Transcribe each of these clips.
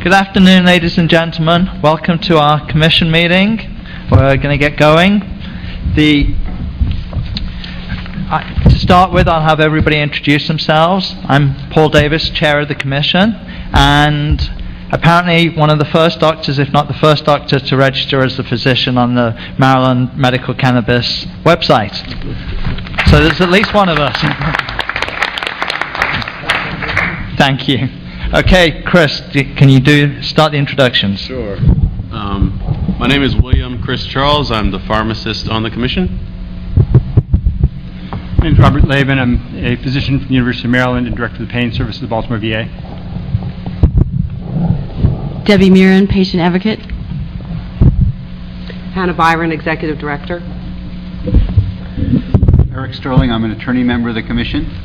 Good afternoon, ladies and gentlemen. Welcome to our commission meeting. We're going to get going. To start with, I'll have everybody introduce themselves. I'm Paul Davis, chair of the commission, and apparently one of the first doctors, if not the first doctor, to register as a physician on the Maryland Medical Cannabis website. So there's at least one of us. Thank you. Okay, Chris, can you start the introductions? Sure. My name is William Chris Charles. I'm the pharmacist on the commission. My name is Robert Laban. I'm a physician from the University of Maryland and director of the pain service of the Baltimore VA. Debbie Mirren, patient advocate. Hannah Byron, executive director. Eric Sterling, I'm an attorney member of the commission.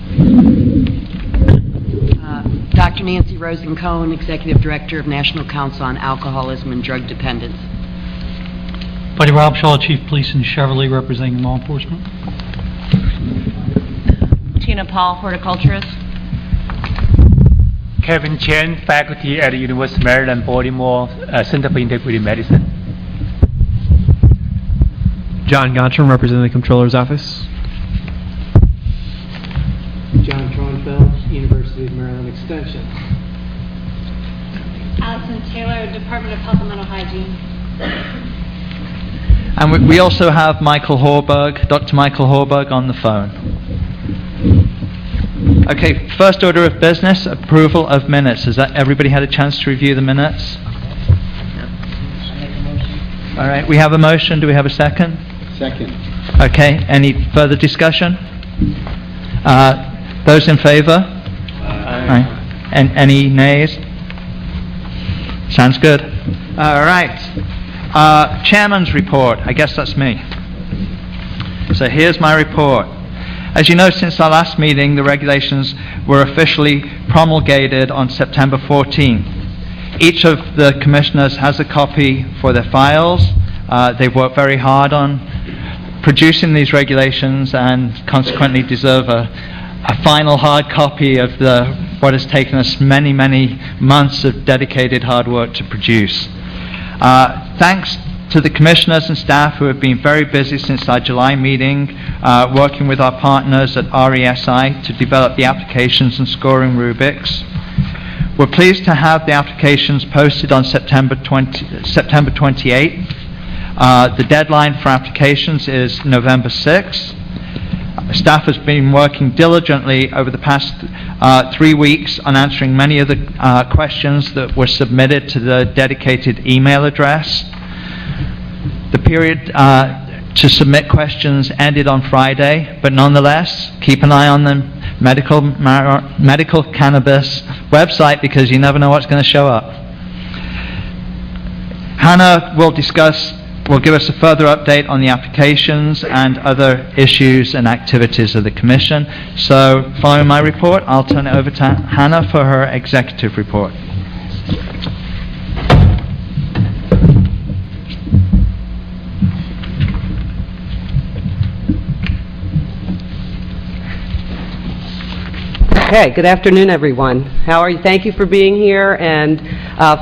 Dr. Nancy Rosen-Cohen, executive director of National Council on Alcoholism and Drug Dependence. Buddy Rob Shaw, chief police in Chevrolet, representing law enforcement. Tina Paul, horticulturist. Kevin Chen, faculty at the University of Maryland, Baltimore Center for Integrative Medicine. John Gontram, representing the Comptroller's Office. John Tronfeld, University of Maryland Extension. Allison Taylor, Department of Health and Mental Hygiene. And we also have Michael Horberg, Dr. Michael Horberg on the phone. Okay, first order of business, approval of minutes. Has everybody had a chance to review the minutes? All right, we have a motion. Do we have a second? Second. Okay, any further discussion? Those in favor? Aye. And any nays? Sounds good. All right. Chairman's report. I guess that's me. So here's my report. As you know, since our last meeting, the regulations were officially promulgated on September 14. Each of the commissioners has a copy for their files. They've worked very hard on producing these regulations and consequently deserve a final hard copy of what has taken us many, many months of dedicated hard work to produce. Thanks to the commissioners and staff who have been very busy since our July meeting, working with our partners at RESI to develop the applications and scoring rubrics. We're pleased to have the applications posted on September 28th. The deadline for applications is November 6th. Staff has been working diligently over the past 3 weeks on answering many of the questions that were submitted to the dedicated email address. The period to submit questions ended on Friday, but nonetheless, keep an eye on the medical cannabis website because you never know what's going to show up. Hannah will give us a further update on the applications and other issues and activities of the Commission. So, following my report, I'll turn it over to Hannah for her executive report. Okay, good afternoon, everyone. How are you? Thank you for being here, and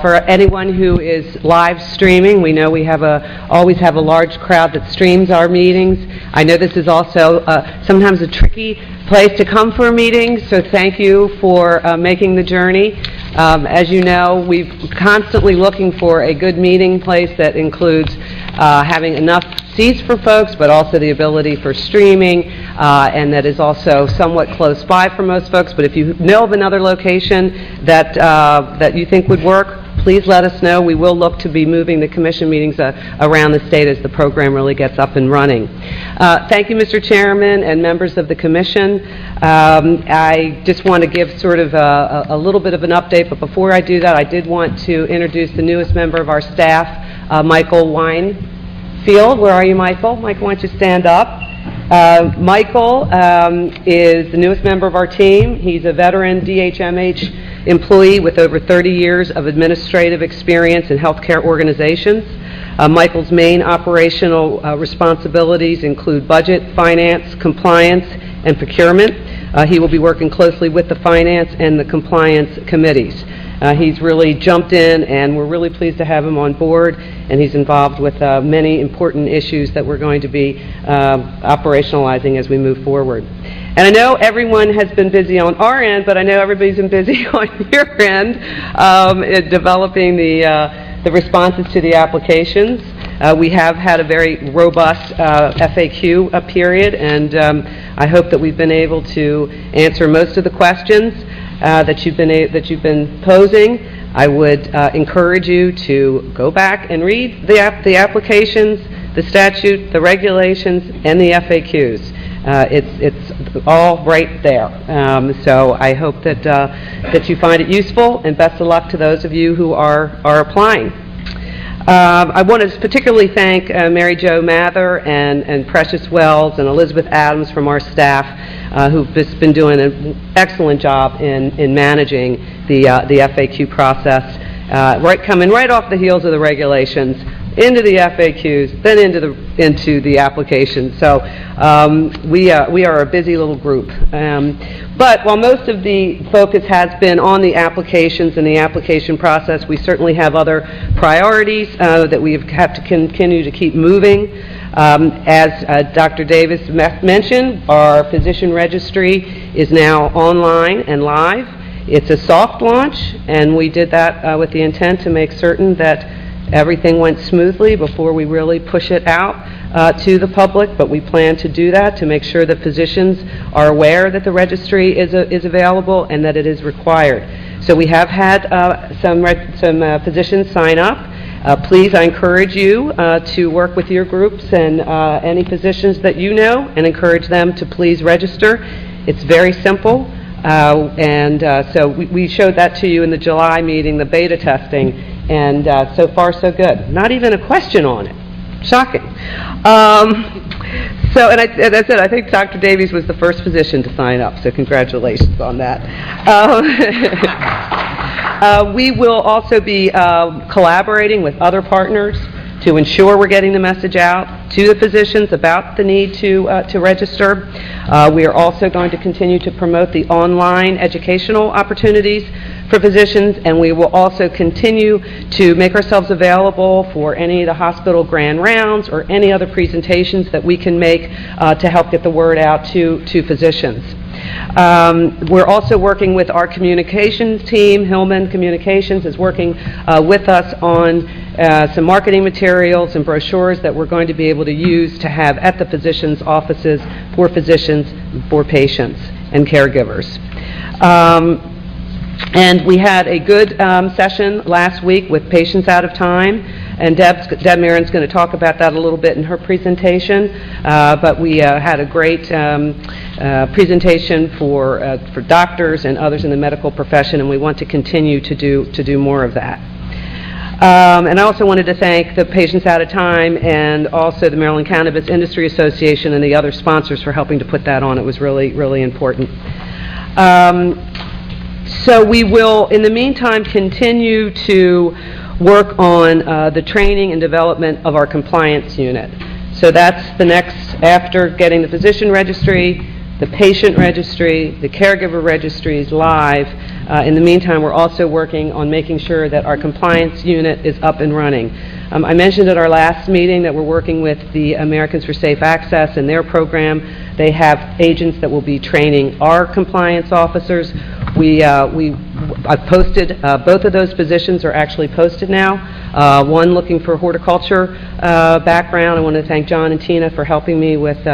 for anyone who is live streaming, we know we always have a large crowd that streams our meetings. I know this is also sometimes a tricky place to come for a meeting, so thank you for making the journey. As you know, we're constantly looking for a good meeting place that includes having enough seats for folks, but also the ability for streaming, and that is also somewhat close by for most folks. But if you know of another location that you think would work, please let us know. We will look to be moving the commission meetings around the state as the program really gets up and running. Thank you, Mr. Chairman and members of the commission. I just want to give sort of a little bit of an update, but before I do that, I did want to introduce the newest member of our staff, Michael Winefield. Where are you, Michael? Michael, why don't you stand up? Michael is the newest member of our team. He's a veteran DHMH employee with over 30 years of administrative experience in healthcare organizations. Michael's main operational responsibilities include budget, finance, compliance, and procurement. He will be working closely with the finance and the compliance committees. He's really jumped in, and we're really pleased to have him on board, and he's involved with many important issues that we're going to be operationalizing as we move forward. And I know everyone has been busy on our end, but I know everybody's been busy on your end in developing the responses to the applications. We have had a very robust FAQ period, and I hope that we've been able to answer most of the questions that you've been posing. I would encourage you to go back and read the applications, the statute, the regulations, and the FAQs. It's all right there. So I hope that you find it useful, and best of luck to those of you who are applying. I want to particularly thank Mary Jo Mather and Precious Wells and Elizabeth Adams from our staff who've just been doing an excellent job in managing the FAQ process, coming right off the heels of the regulations, into the FAQs, then into the application. So we are a busy little group. But while most of the focus has been on the applications and the application process, we certainly have other priorities that we have to continue to keep moving. As Dr. Davis mentioned, our physician registry is now online and live. It's a soft launch, and we did that with the intent to make certain that everything went smoothly before we really push it out to the public, but we plan to do that to make sure that physicians are aware that the registry is available and that it is required. So we have had some physicians sign up. Please, I encourage you to work with your groups and any physicians that you know, and encourage them to please register. It's very simple, and so we showed that to you in the July meeting, the beta testing, and so far so good. Not even a question on it. Shocking. So, and I said, I think Dr. Davies was the first physician to sign up, so congratulations on that. We will also be collaborating with other partners to ensure we're getting the message out to the physicians about the need to register. We are also going to continue to promote the online educational opportunities for physicians, and we will also continue to make ourselves available for any of the hospital grand rounds or any other presentations that we can make to help get the word out to physicians. We're also working with our communications team. Hillman Communications is working with us on some marketing materials and brochures that we're going to be able to use to have at the physicians' offices for physicians, for patients, and caregivers. And we had a good session last week with Patients Out of Time, and Deb Marin's going to talk about that a little bit in her presentation. But we had a great presentation for doctors and others in the medical profession, and we want to continue to do more of that. And I also wanted to thank the Patients Out of Time and also the Maryland Cannabis Industry Association and the other sponsors for helping to put that on. It was really, really important. So we will, in the meantime, continue to work on the training and development of our compliance unit. So that's the next, after getting the physician registry, the patient registry, the caregiver registries live. In the meantime, we're also working on making sure that our compliance unit is up and running. I mentioned at our last meeting that we're working with the Americans for Safe Access and their program. They have agents that will be training our compliance officers. I've posted, both of those positions are actually posted now. One looking for horticulture background. I want to thank John and Tina for helping me with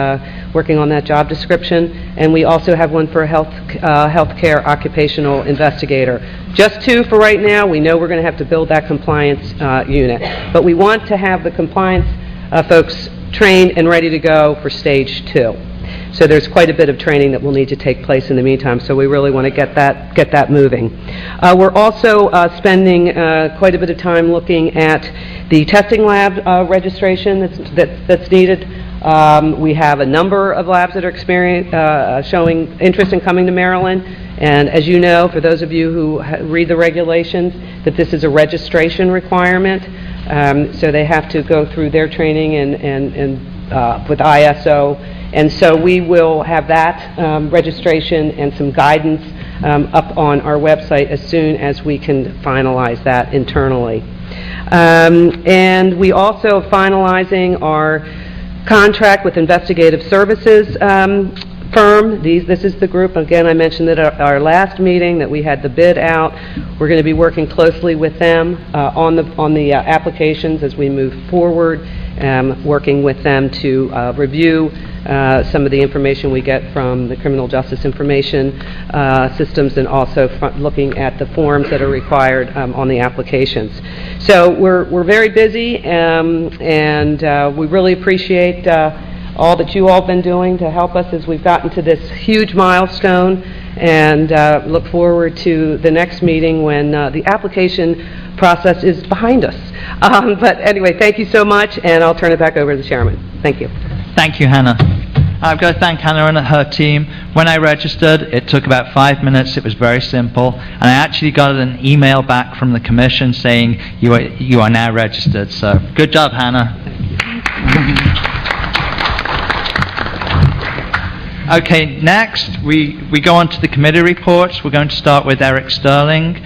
working on that job description. And we also have one for a healthcare occupational investigator. Just two for right now. We know we're going to have to build that compliance unit. But we want to have the compliance folks trained and ready to go for stage 2. So there's quite a bit of training that will need to take place in the meantime, so we really want to get that moving. We're also spending quite a bit of time looking at the testing lab registration that's needed. We have a number of labs that are showing interest in coming to Maryland, and as you know, for those of you who read the regulations, that this is a registration requirement, so they have to go through their training and with ISO. And so we will have that registration and some guidance up on our website as soon as we can finalize that internally. And we also are finalizing our contract with Investigative Services firm. This is the group, again, I mentioned at our last meeting that we had the bid out. We're going to be working closely with them on the applications as we move forward, working with them to review some of the information we get from the criminal justice information systems, and also looking at the forms that are required on the applications. So we're very busy, and we really appreciate all that you all have been doing to help us as we've gotten to this huge milestone, and look forward to the next meeting when the application process is behind us. But anyway, thank you so much, and I'll turn it back over to the chairman. Thank you. Thank you, Hannah. I've got to thank Hannah and her team. When I registered, it took about 5 minutes. It was very simple. And I actually got an email back from the commission saying, you are now registered. So good job, Hannah. Okay, next we go on to the committee reports. We're going to start with Eric Sterling.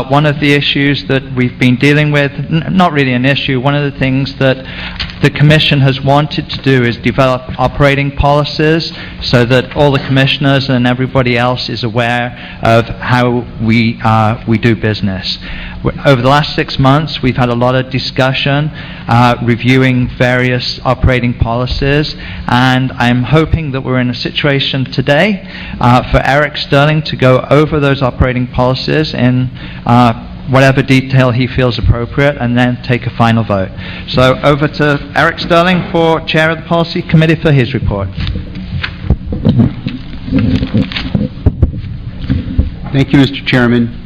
One of the issues that we've been dealing with, not really an issue, one of the things that the Commission has wanted to do is develop operating policies so that all the commissioners and everybody else is aware of how we do business. Over the last 6 months, we've had a lot of discussion, reviewing various operating policies, and I'm hoping that we're in a situation today for Eric Sterling to go over those operating policies in whatever detail he feels appropriate, and then take a final vote. So over to Eric Sterling, for Chair of the Policy Committee, for his report. Thank you, Mr. Chairman.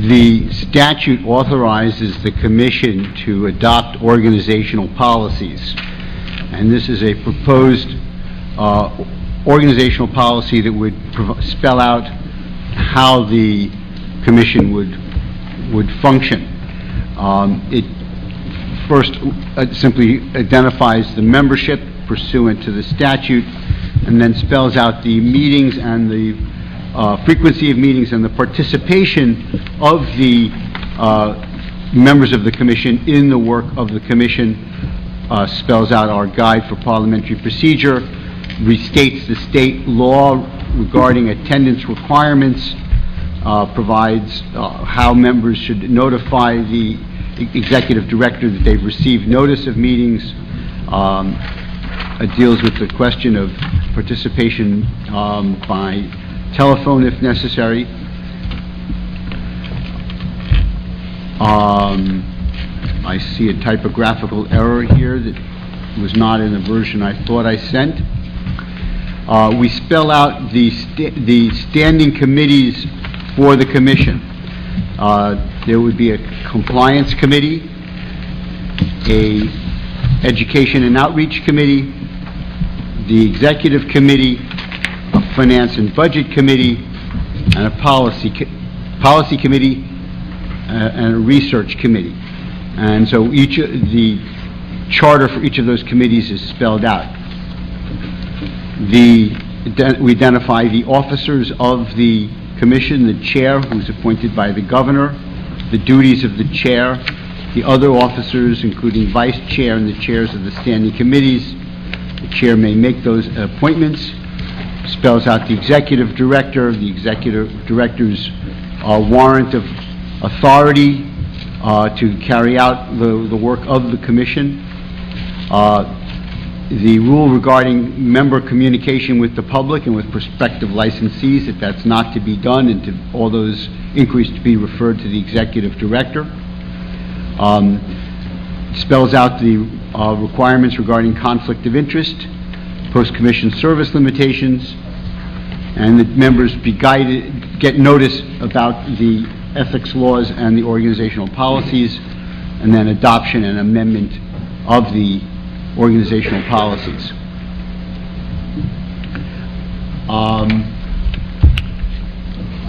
The statute authorizes the Commission to adopt organizational policies, and this is a proposed organizational policy that would spell out how the Commission would function. It first simply identifies the membership pursuant to the statute, and then spells out the meetings and the frequency of meetings and the participation of the members of the Commission in the work of the Commission, spells out our guide for parliamentary procedure, restates the state law regarding attendance requirements, provides how members should notify the executive director that they've received notice of meetings, deals with the question of participation by telephone if necessary. I see a typographical error here that was not in the version I thought I sent. We spell out the standing committees for the Commission. There would be a compliance committee, a education and outreach committee, the executive committee, a finance and budget committee, and a policy committee, and a research committee. And so the charter for each of those committees is spelled out. We identify the officers of the Commission, the chair, who's appointed by the governor, the duties of the chair, the other officers, including vice chair and the chairs of the standing committees. The chair may make those appointments. Spells out the executive director's warrant of authority to carry out the work of the Commission. The rule regarding member communication with the public and with prospective licensees, that that's not to be done, and to all those inquiries to be referred to the executive director. Spells out the requirements regarding conflict of interest, post-commission service limitations, and that members be guided, get notice about the ethics laws and the organizational policies, and then adoption and amendment of the organizational policies.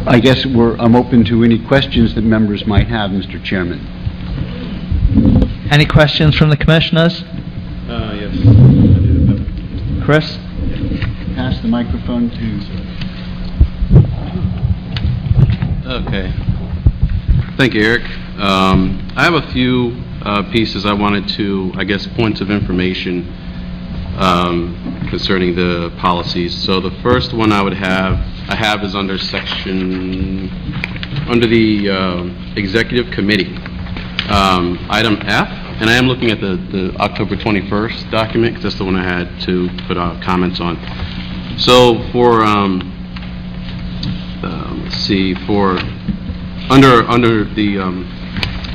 I guess I'm open to any questions that members might have, Mr. Chairman. Any questions from the commissioners? Yes. Chris? Pass the microphone to... Okay. Thank you, Eric. I have a few pieces I wanted to, I guess, points of information concerning the policies. So the first one I have is under under the Executive Committee, item F, and I am looking at the October 21st document, because that's the one I had to put comments on. So for, let's see, for, under the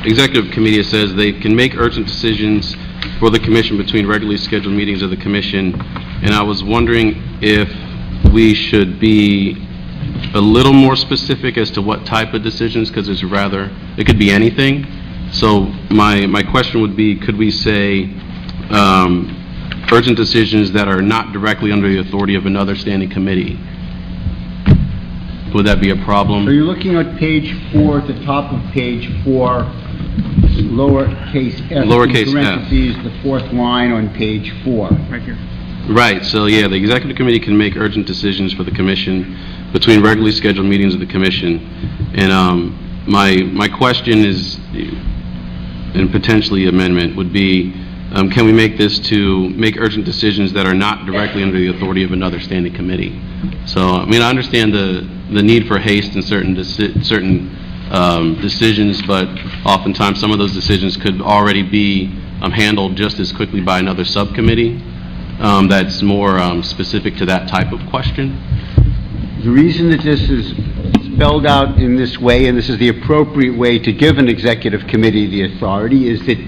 Executive Committee, it says they can make urgent decisions for the Commission between regularly scheduled meetings of the Commission, and I was wondering if we should be a little more specific as to what type of decisions, because it could be anything. So my question would be, could we say urgent decisions that are not directly under the authority of another standing committee? Would that be a problem? So you're looking at page 4, at the top of page 4, lowercase f, Lowercase in parentheses, the fourth line on page 4. Right here. Right, so yeah, the Executive Committee can make urgent decisions for the Commission between regularly scheduled meetings of the Commission. And my question is, and potentially amendment, would be, can we make this to make urgent decisions that are not directly under the authority of another standing committee? So, I mean, I understand the need for haste in certain decisions, but oftentimes some of those decisions could already be handled just as quickly by another subcommittee that's more specific to that type of question. The reason that this is spelled out in this way, and this is the appropriate way to give an executive committee the authority, is that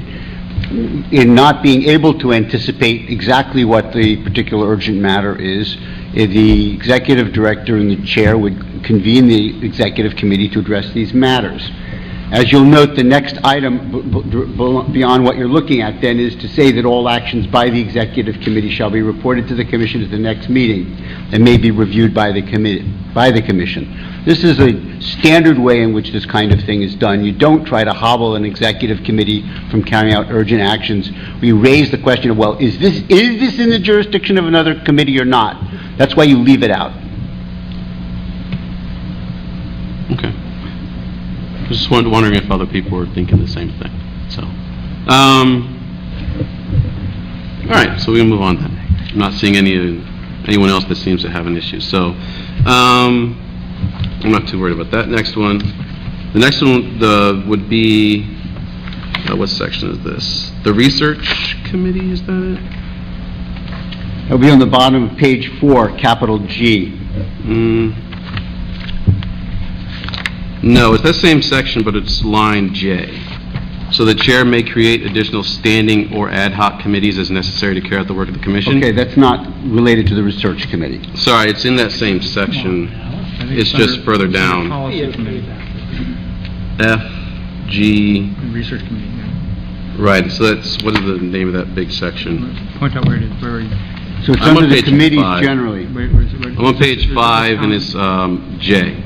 in not being able to anticipate exactly what the particular urgent matter is, the executive director and the chair would convene the executive committee to address these matters. As you'll note, the next item beyond what you're looking at then is to say that all actions by the executive committee shall be reported to the commission at the next meeting and may be reviewed by the commission. This is a standard way in which this kind of thing is done. You don't try to hobble an executive committee from carrying out urgent actions. We raise the question of, well, is this in the jurisdiction of another committee or not? That's why you leave it out. Okay. Just wondering if other people were thinking the same thing. So, all right. So we can move on then. I'm not seeing anyone else that seems to have an issue. So, I'm not too worried about that. Next one. The next one would be what section is this? The Research Committee. Is that it? It'll be on the bottom of page 4, capital G. No, it's that same section, but it's line J. So the chair may create additional standing or ad hoc committees as necessary to carry out the work of the commission. Okay, that's not related to the research committee. Sorry, it's in that same section. It's just further down. F, G. Research committee. Yeah. Right. So that's, what is the name of that big section? Point out where it is. Where are you? So it's I'm under on the page committees 5. generally. I'm on page 5, and it's J.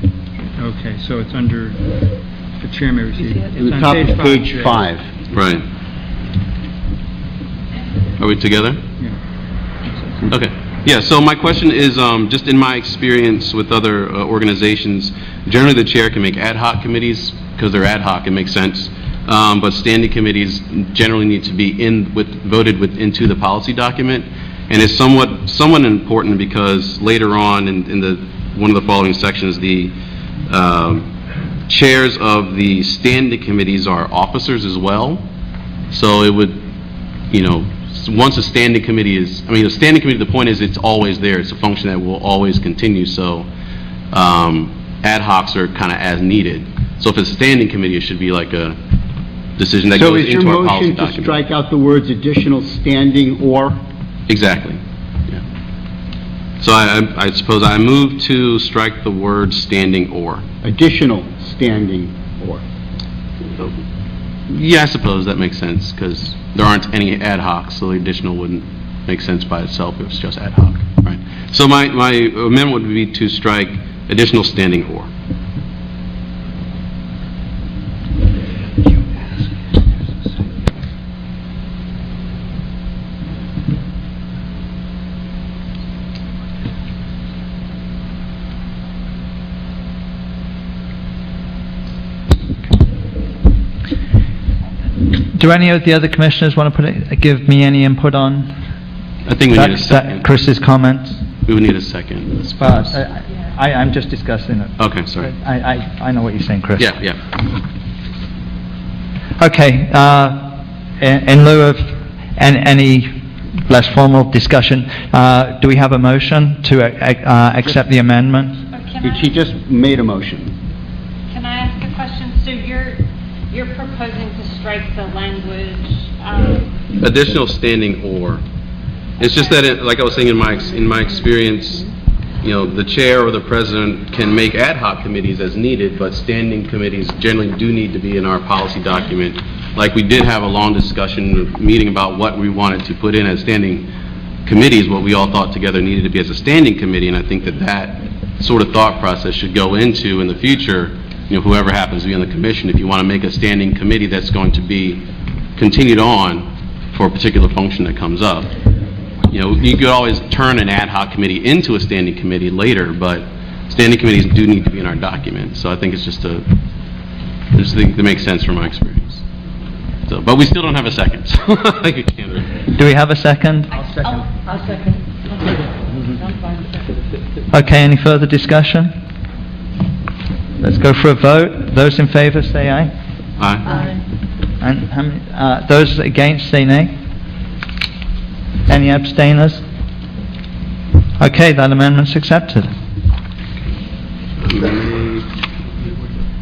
Okay, so it's under the chair may receive. At the top of page 5. Right. Are we together? Yeah. Okay. Yeah, so my question is, just in my experience with other organizations, generally the chair can make ad hoc committees, because they're ad hoc, it makes sense. But standing committees generally need to be voted into the policy document. And it's somewhat important because later on in one of the following sections, the chairs of the standing committees are officers as well. So it would, once a standing committee a standing committee, the point is it's always there. It's a function that will always continue. So ad hocs are kind of as needed. So if it's a standing committee, it should be like a decision that goes into our policy document. So is your motion to strike out the words additional standing or? Exactly. Yeah. So I suppose I move to strike the word standing or. Additional standing or. Yeah, I suppose that makes sense because there aren't any ad hocs, so the additional wouldn't make sense by itself if it's just ad hoc. Right. So my amendment would be to strike additional standing or. Do any of the other commissioners want to give me any input on I think we need a second. Chris's comments? We would need a second. But I'm just discussing it. Okay, sorry. I know what you're saying, Chris. Yeah, yeah. Okay, in lieu of any less formal discussion, do we have a motion to accept the amendment? She just made a motion. Can I ask a question? So you're proposing to strike the language, Additional standing or. It's just that, like I was saying, in my experience, the chair or the president can make ad hoc committees as needed, but standing committees generally do need to be in our policy document. Like we did have a long discussion meeting about what we wanted to put in as standing committees, what we all thought together needed to be as a standing committee, and I think that sort of thought process should go into, in the future, whoever happens to be on the commission, if you want to make a standing committee that's going to be continued on for a particular function that comes up. You could always turn an ad hoc committee into a standing committee later, but standing committees do need to be in our document. So I think it's just I just think it makes sense from my experience. So, but we still don't have a second. So I think we can't. Do we have a second? I'll second. Okay, any further discussion? Let's go for a vote. Those in favour say aye. Aye. And how many, those against say nay. Any abstainers? Okay, that amendment's accepted.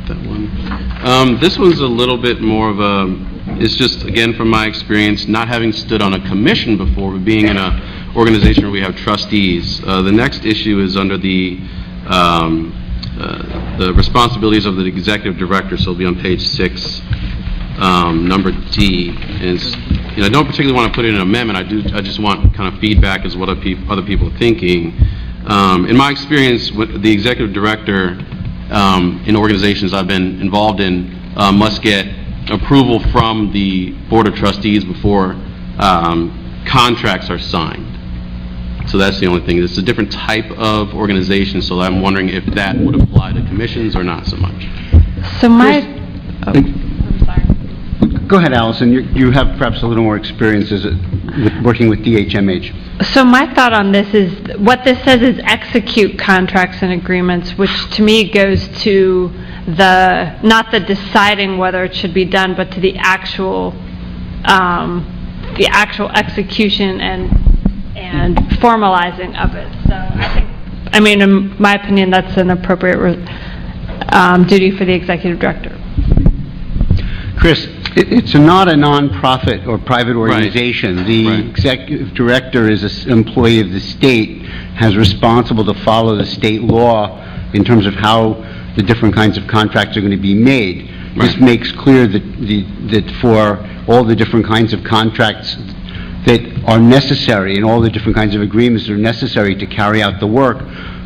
That one. This one's a little bit more of it's just, again, from my experience, not having stood on a commission before, but being in an organization where we have trustees. The next issue is under the responsibilities of the executive director, so it'll be on page 6, number D. And it's, I don't particularly want to put it in an amendment. I just want kind of feedback as what other people are thinking. In my experience, with the executive director in organizations I've been involved in must get approval from the board of trustees before contracts are signed. So that's the only thing. It's a different type of organization, so I'm wondering if that would apply to commissions or not so much. So my... I'm sorry. Go ahead, Allison. You have perhaps a little more experience with working with DHMH. So my thought on this is, what this says is execute contracts and agreements, which to me goes to not the deciding whether it should be done, but to the actual execution and formalizing of it. So I mean, in my opinion, that's an appropriate duty for the executive director. Chris, it's not a non-profit or private organization. Right. The Right. executive director is an employee of the state, has responsible to follow the state law in terms of how the different kinds of contracts are going to be made. Right. This makes clear that for all the different kinds of contracts that are necessary and all the different kinds of agreements that are necessary to carry out the work,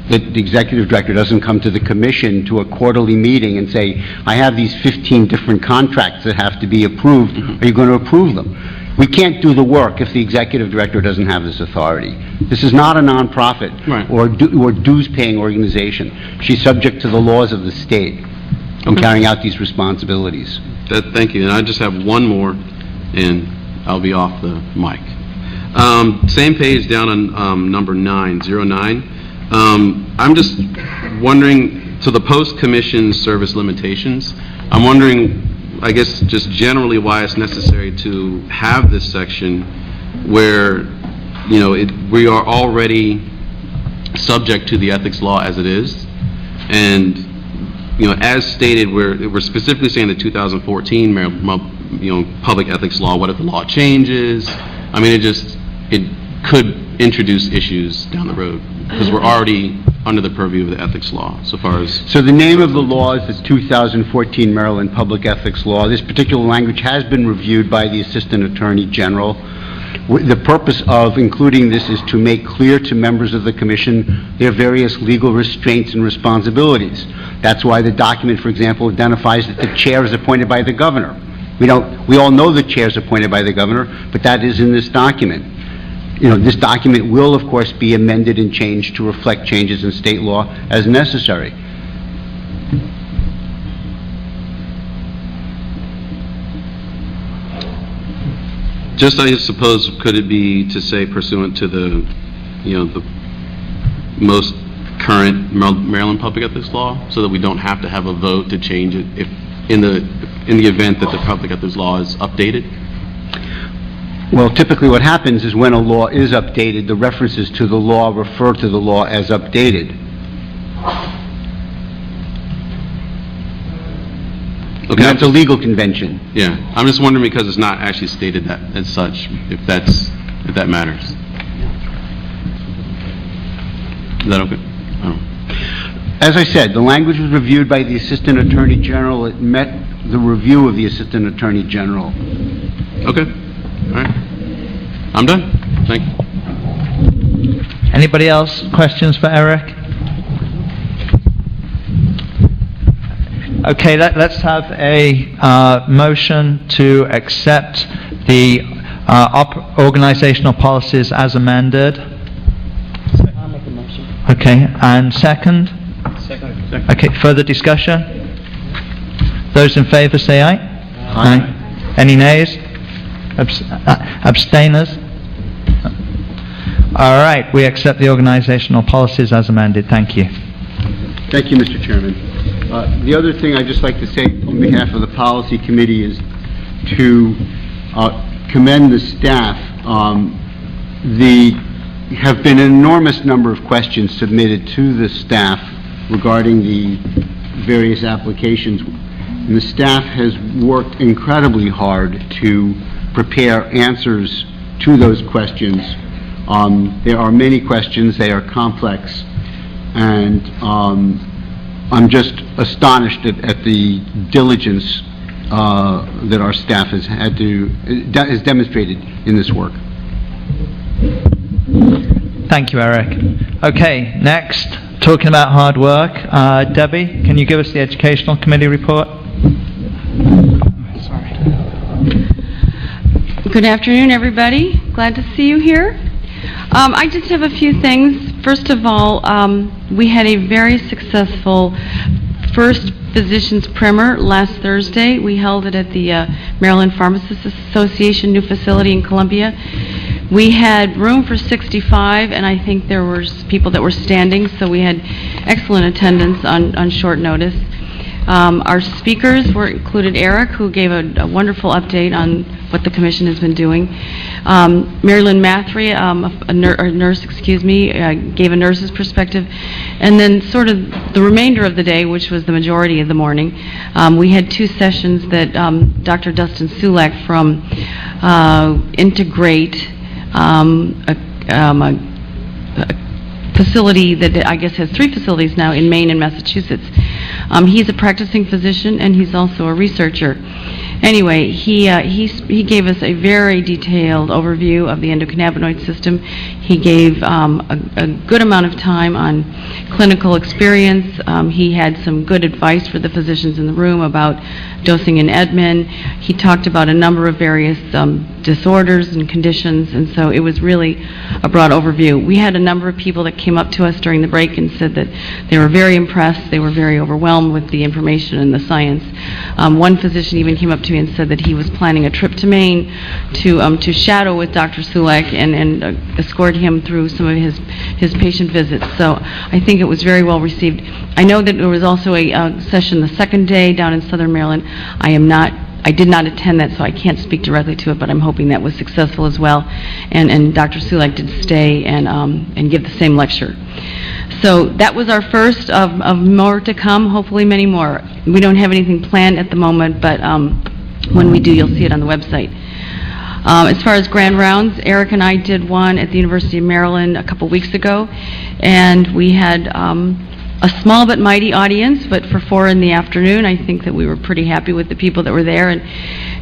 that the executive director doesn't come to the commission to a quarterly meeting and say, I have these 15 different contracts that have to be approved. Mm-hmm. Are you going to approve them? We can't do the work if the executive director doesn't have this authority. This is not a nonprofit Right. or dues-paying organization. She's subject to the laws of the state in carrying out these responsibilities. Thank you. And I just have one more, and I'll be off the mic. Same page down on number 909. I'm just wondering, to the post-commission service limitations, I'm wondering, I guess, just generally why it's necessary to have this section where, we are already subject to the ethics law as it is, and, as stated, we're specifically saying the 2014 public ethics law. What if the law changes? I mean, it could introduce issues down the road, because we're already under the purview of the ethics law, so far as... So the name of the law is the 2014 Maryland Public Ethics Law. This particular language has been reviewed by the Assistant Attorney General. The purpose of including this is to make clear to members of the Commission their various legal restraints and responsibilities. That's why the document, for example, identifies that the chair is appointed by the governor. We all know the chair is appointed by the governor, but that is in this document. This document will, of course, be amended and changed to reflect changes in state law as necessary. Just, I suppose, could it be to say pursuant to the, the most current Maryland public ethics law, so that we don't have to have a vote to change it if, in the event that the public ethics law is updated? Well, typically what happens is when a law is updated, the references to the law refer to the law as updated. Okay, And that's a legal convention. Yeah, I'm just wondering because it's not actually stated that as such, if that matters. Is that okay? As I said, the language was reviewed by the Assistant Attorney General. It met the review of the Assistant Attorney General. Okay, all right. I'm done. Thank you. Anybody else? Questions for Eric? Okay, let's have a motion to accept the organizational policies as amended. I'll make a motion. Okay, and second? Second. Okay, further discussion? Those in favour say aye. Aye. Any nays? Abstainers? All right, we accept the organizational policies as amended. Thank you. Thank you, Mr. Chairman. The other thing I'd just like to say on behalf of the Policy Committee is to commend the staff. There have been an enormous number of questions submitted to the staff regarding the various applications. And the staff has worked incredibly hard to prepare answers to those questions. There are many questions, they are complex, and I'm just astonished at the diligence that our staff has demonstrated in this work. Thank you, Eric. Okay, next, talking about hard work, Debbie, can you give us the Educational Committee report? Good afternoon, everybody. Glad to see you here. I just have a few things. First of all, we had a very successful first physicians primer last Thursday. We held it at the Maryland Pharmacists Association new facility in Columbia. We had room for 65, and I think there were people that were standing, so we had excellent attendance on short notice. Our speakers were included Eric, who gave a wonderful update on what the commission has been doing. Mary Lynn Mathry, a nurse, gave a nurse's perspective. And then sort of the remainder of the day, which was the majority of the morning, we had two sessions that Dr. Dustin Sulek from Integrate, a facility that I guess has 3 facilities now in Maine and Massachusetts. He's a practicing physician and he's also a researcher. Anyway, he gave us a very detailed overview of the endocannabinoid system. He gave a good amount of time on clinical experience. He had some good advice for the physicians in the room about dosing in admin. He talked about a number of various disorders and conditions, and so it was really a broad overview. We had a number of people that came up to us during the break and said that they were very impressed, they were very overwhelmed with the information and the science. One physician even came up to me and said that he was planning a trip to Maine to shadow with Dr. Sulek and escort him through some of his patient visits. So I think it was very well received. I know that there was also a session the second day down in Southern Maryland. I did not attend that, so I can't speak directly to it, but I'm hoping that was successful as well. And Dr. Sulek did stay and give the same lecture. So that was our first of more to come, hopefully many more. We don't have anything planned at the moment, but when we do, you'll see it on the website. As far as grand rounds, Eric and I did one at the University of Maryland a couple weeks ago, and we had a small but mighty audience, but for 4 in the afternoon, I think that we were pretty happy with the people that were there,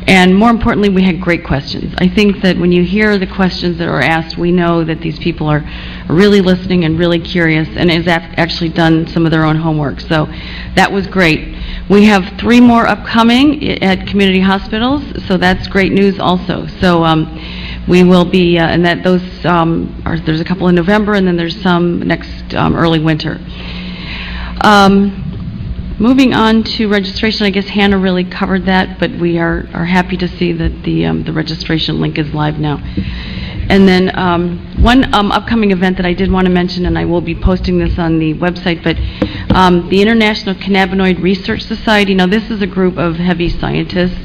and more importantly, we had great questions. I think that when you hear the questions that are asked, we know that these people are really listening and really curious, and has actually done some of their own homework, so that was great. We have 3 more upcoming at community hospitals, so that's great news also. So we will be, and that those there's a couple in November, and then there's some next early winter. Moving on to registration, I guess Hannah really covered that, but we are happy to see that the registration link is live now. And then one upcoming event that I did want to mention, and I will be posting this on the website, but the International Cannabinoid Research Society, now this is a group of heavy scientists.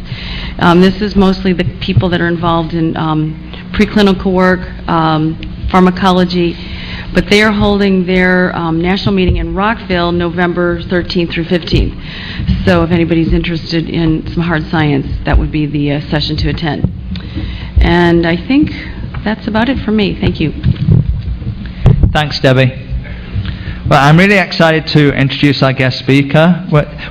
This is mostly the people that are involved in preclinical work, pharmacology, but they are holding their national meeting in Rockville November 13th through 15th. So if anybody's interested in some hard science, that would be the session to attend. And I think that's about it for me. Thank you. Thanks, Debbie. Well, I'm really excited to introduce our guest speaker.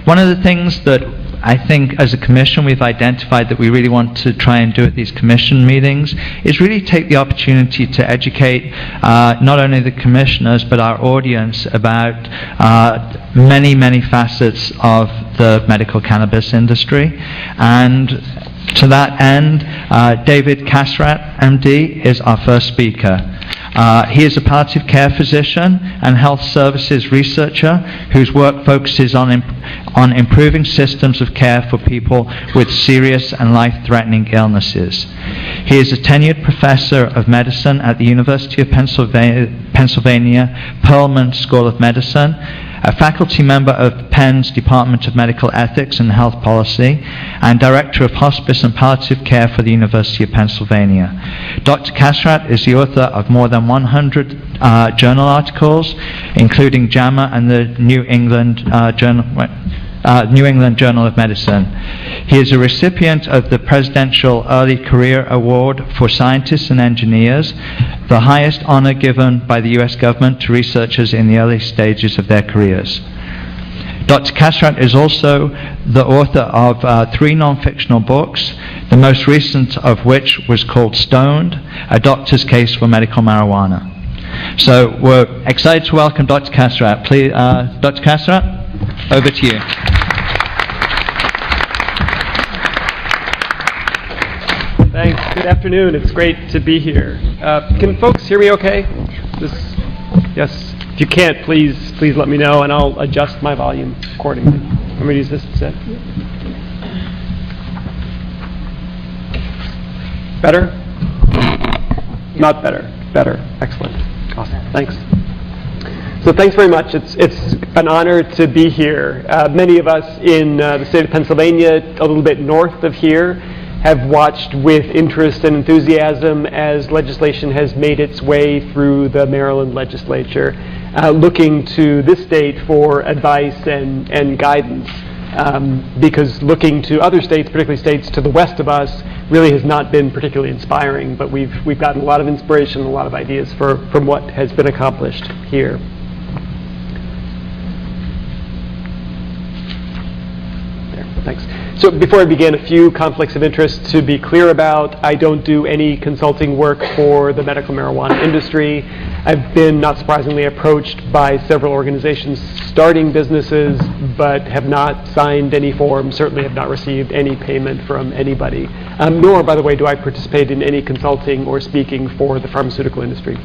One of the things that I think as a commission we've identified that we really want to try and do at these commission meetings is really take the opportunity to educate not only the commissioners but our audience about many, many facets of the medical cannabis industry. And to that end, David Kasrat, MD, is our first speaker. He is a palliative care physician and health services researcher whose work focuses on improving systems of care for people with serious and life-threatening illnesses. He is a tenured professor of medicine at the University of Pennsylvania Perelman School of Medicine, a faculty member of Penn's Department of Medical Ethics and Health Policy, and Director of Hospice and Palliative Care for the University of Pennsylvania. Dr. Kasrat is the author of more than 100 journal articles, including JAMA and the New England Journal of Medicine. He is a recipient of the Presidential Early Career Award for Scientists and Engineers, the highest honor given by the U.S. government to researchers in the early stages of their careers. Dr. Kasrat is also the author of 3 non-fictional books, the most recent of which was called Stoned, A Doctor's Case for Medical Marijuana. So we're excited to welcome Dr. Kasrat. Please, Dr. Kasrat, over to you. Thanks. Good afternoon. It's great to be here. Can folks hear me okay? Yes. If you can't, please let me know, and I'll adjust my volume accordingly. Want me to use this instead? Better? Not better. Better. Excellent. Awesome. Thanks. So thanks very much. It's an honor to be here. Many of us in the state of Pennsylvania, a little bit north of here, have watched with interest and enthusiasm as legislation has made its way through the Maryland legislature, looking to this state for advice and guidance, because looking to other states, particularly states to the west of us, really has not been particularly inspiring, but we've gotten a lot of inspiration and a lot of ideas from what has been accomplished here. Thanks. So before I begin, a few conflicts of interest to be clear about. I don't do any consulting work for the medical marijuana industry. I've been, not surprisingly, approached by several organizations starting businesses, but have not signed any forms, certainly have not received any payment from anybody. Nor, by the way, do I participate in any consulting or speaking for the pharmaceutical industry.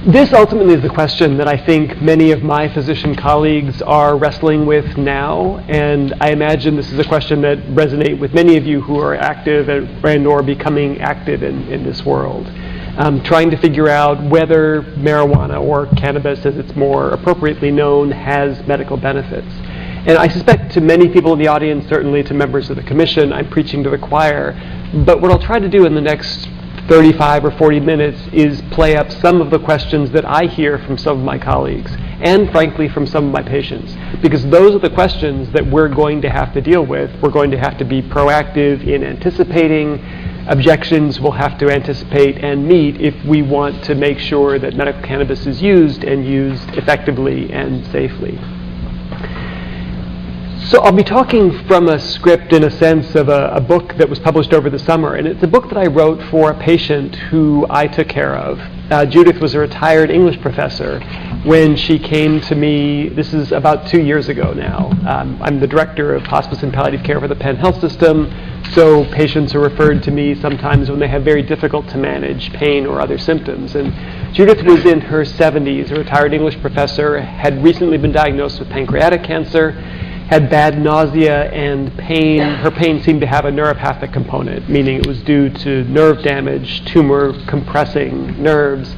This ultimately is the question that I think many of my physician colleagues are wrestling with now, and I imagine this is a question that resonates with many of you who are active and or becoming active in this world. Trying to figure out whether marijuana, or cannabis as it's more appropriately known, has medical benefits. And I suspect to many people in the audience, certainly to members of the commission, I'm preaching to the choir, but what I'll try to do in the next 35 or 40 minutes is play up some of the questions that I hear from some of my colleagues, and frankly from some of my patients, because those are the questions that we're going to have to deal with. We're going to have to be proactive in anticipating objections. We'll have to anticipate and meet if we want to make sure that medical cannabis is used, and used effectively and safely. So I'll be talking from a script, in a sense, of a book that was published over the summer, and it's a book that I wrote for a patient who I took care of. Judith was a retired English professor when she came to me. This is about 2 years ago now. I'm the director of hospice and palliative care for the Penn Health System, So patients are referred to me sometimes when they have very difficult to manage pain or other symptoms. And Judith was in her 70s, a retired English professor, had recently been diagnosed with pancreatic cancer, had bad nausea and pain. Her pain seemed to have a neuropathic component, meaning it was due to nerve damage, tumor compressing nerves,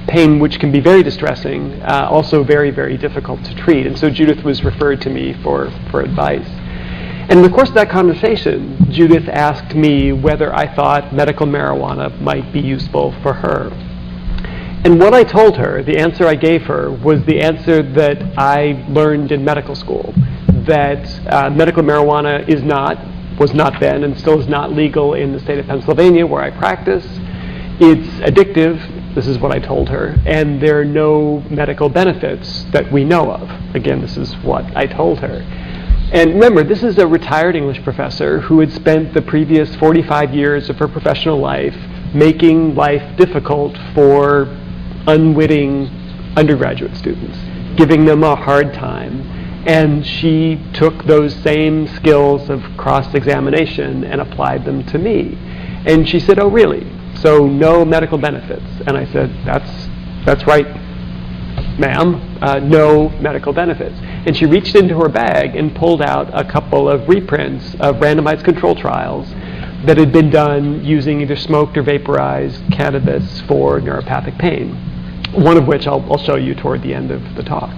pain which can be very distressing, also very, very difficult to treat. And so Judith was referred to me for advice. And in the course of that conversation, Judith asked me whether I thought medical marijuana might be useful for her. And what I told her, the answer I gave her, was the answer that I learned in medical school, that medical marijuana was not then, and still is not legal in the state of Pennsylvania where I practice. It's addictive, this is what I told her, and there are no medical benefits that we know of. Again, this is what I told her. And remember, this is a retired English professor who had spent the previous 45 years of her professional life making life difficult for unwitting undergraduate students, giving them a hard time. And she took those same skills of cross-examination and applied them to me. And she said, "Oh, really? So no medical benefits?" And I said, that's right, ma'am, no medical benefits. And she reached into her bag and pulled out a couple of reprints of randomized control trials that had been done using either smoked or vaporized cannabis for neuropathic pain, one of which I'll show you toward the end of the talk.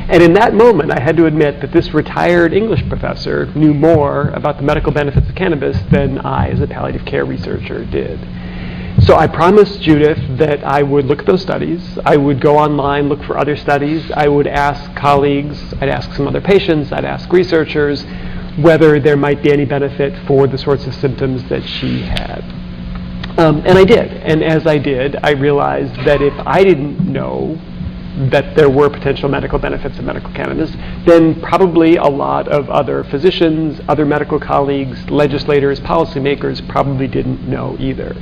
And in that moment, I had to admit that this retired English professor knew more about the medical benefits of cannabis than I, as a palliative care researcher, did. So I promised Judith that I would look at those studies, I would go online, look for other studies, I would ask colleagues, I'd ask some other patients, I'd ask researchers whether there might be any benefit for the sorts of symptoms that she had. And I did. And as I did, I realized that if I didn't know that there were potential medical benefits of medical cannabis, then probably a lot of other physicians, other medical colleagues, legislators, policymakers probably didn't know either.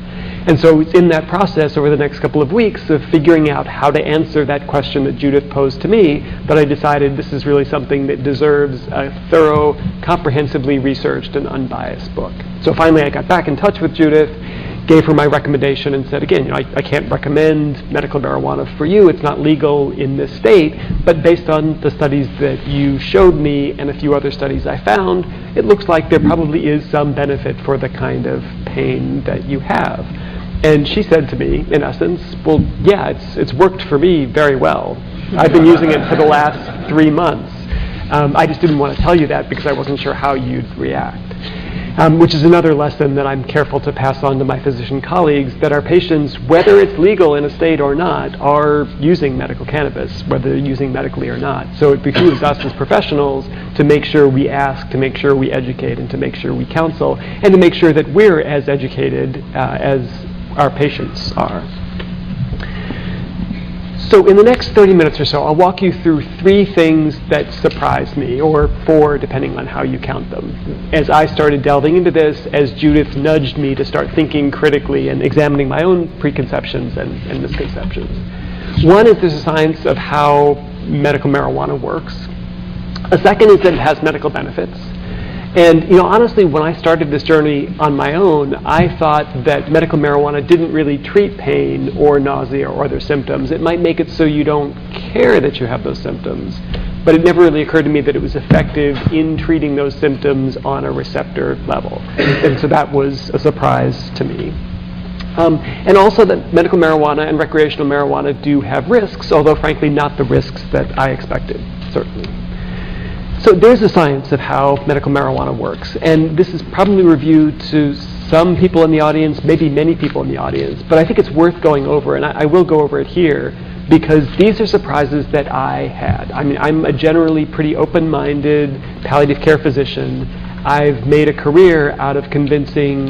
And so it's in that process over the next couple of weeks of figuring out how to answer that question that Judith posed to me that I decided this is really something that deserves a thorough, comprehensively researched and unbiased book. So finally I got back in touch with Judith, gave her my recommendation and said, again, I can't recommend medical marijuana for you. It's not legal in this state, but based on the studies that you showed me and a few other studies I found, it looks like there probably is some benefit for the kind of pain that you have. And she said to me, in essence, well, yeah, it's worked for me very well. I've been using it for the last 3 months. I just didn't want to tell you that because I wasn't sure how you'd react. Which is another lesson that I'm careful to pass on to my physician colleagues, that our patients, whether it's legal in a state or not, are using medical cannabis, whether they're using medically or not. So it behooves us as professionals to make sure we ask, to make sure we educate, and to make sure we counsel, and to make sure that we're as educated as our patients are. So in the next 30 minutes or so, I'll walk you through 3 things that surprised me, or 4 depending on how you count them, as I started delving into this, as Judith nudged me to start thinking critically and examining my own preconceptions and misconceptions. One is there's a science of how medical marijuana works. A second is that it has medical benefits. And, honestly, when I started this journey on my own, I thought that medical marijuana didn't really treat pain or nausea or other symptoms. It might make it so you don't care that you have those symptoms, but it never really occurred to me that it was effective in treating those symptoms on a receptor level. And so that was a surprise to me. And also that medical marijuana and recreational marijuana do have risks, although frankly not the risks that I expected, certainly. So there's a science of how medical marijuana works, and this is probably reviewed to some people in the audience, maybe many people in the audience, but I think it's worth going over, and I will go over it here, because these are surprises that I had. I mean, I'm a generally pretty open-minded palliative care physician. I've made a career out of convincing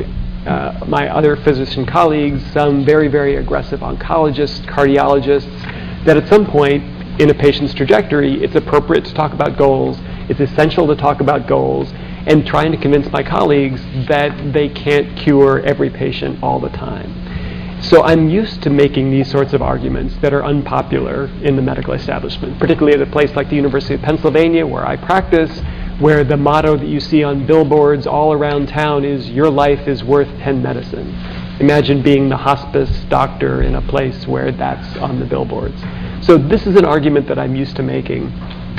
my other physician colleagues, some very, very aggressive oncologists, cardiologists, that at some point in a patient's trajectory, it's appropriate to talk about goals. It's essential to talk about goals, and trying to convince my colleagues that they can't cure every patient all the time. So I'm used to making these sorts of arguments that are unpopular in the medical establishment, particularly at a place like the University of Pennsylvania where I practice, where the motto that you see on billboards all around town is, "Your life is worth 10 medicine." Imagine being the hospice doctor in a place where that's on the billboards. So this is an argument that I'm used to making.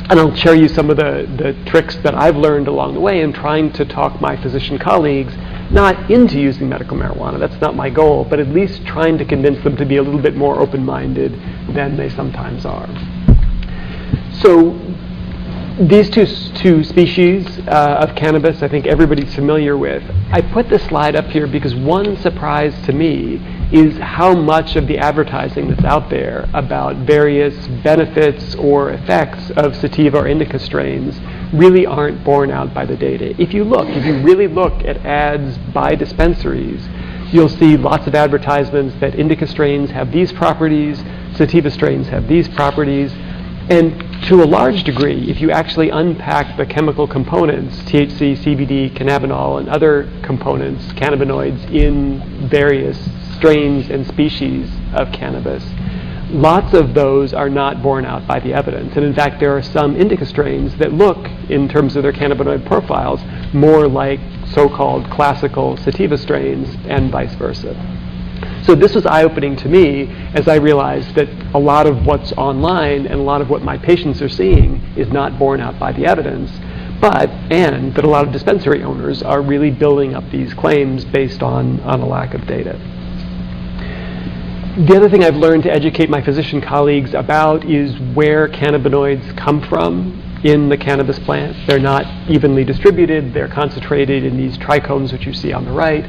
And I'll share you some of the tricks that I've learned along the way in trying to talk my physician colleagues not into using medical marijuana. That's not my goal, but at least trying to convince them to be a little bit more open-minded than they sometimes are. So these two species of cannabis, I think everybody's familiar with. I put this slide up here because one surprise to me is how much of the advertising that's out there about various benefits or effects of sativa or indica strains really aren't borne out by the data. If you really look at ads by dispensaries, you'll see lots of advertisements that indica strains have these properties, sativa strains have these properties, and to a large degree, if you actually unpack the chemical components, THC, CBD, cannabinol, and other components, cannabinoids in various strains and species of cannabis, lots of those are not borne out by the evidence. And in fact, there are some indica strains that look, in terms of their cannabinoid profiles, more like so-called classical sativa strains and vice versa. So this was eye-opening to me as I realized that a lot of what's online and a lot of what my patients are seeing is not borne out by the evidence, and that a lot of dispensary owners are really building up these claims based on a lack of data. The other thing I've learned to educate my physician colleagues about is where cannabinoids come from in the cannabis plant. They're not evenly distributed. They're concentrated in these trichomes, which you see on the right.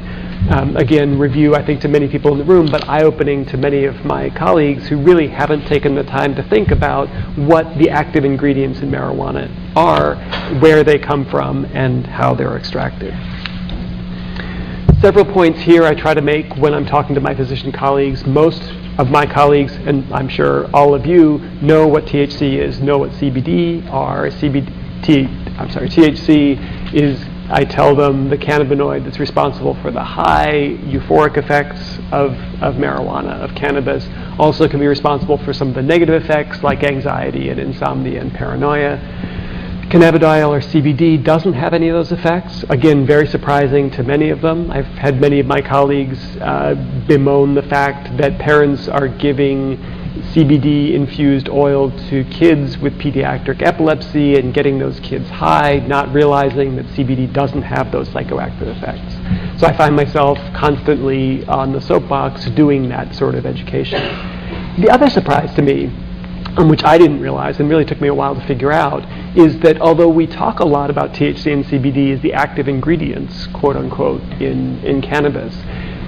Again, review, I think, to many people in the room, but eye-opening to many of my colleagues who really haven't taken the time to think about what the active ingredients in marijuana are, where they come from, and how they're extracted. Several points here I try to make when I'm talking to my physician colleagues. Most of my colleagues, and I'm sure all of you, know what THC is, know what CBD are. THC is, I tell them, the cannabinoid that's responsible for the high euphoric effects of marijuana, of cannabis. Also can be responsible for some of the negative effects like anxiety and insomnia and paranoia. Cannabidiol or CBD doesn't have any of those effects. Again, very surprising to many of them. I've had many of my colleagues bemoan the fact that parents are giving CBD-infused oil to kids with pediatric epilepsy and getting those kids high, not realizing that CBD doesn't have those psychoactive effects. So I find myself constantly on the soapbox doing that sort of education. The other surprise to me, which I didn't realize and really took me a while to figure out, is that although we talk a lot about THC and CBD as the active ingredients, quote unquote, in cannabis,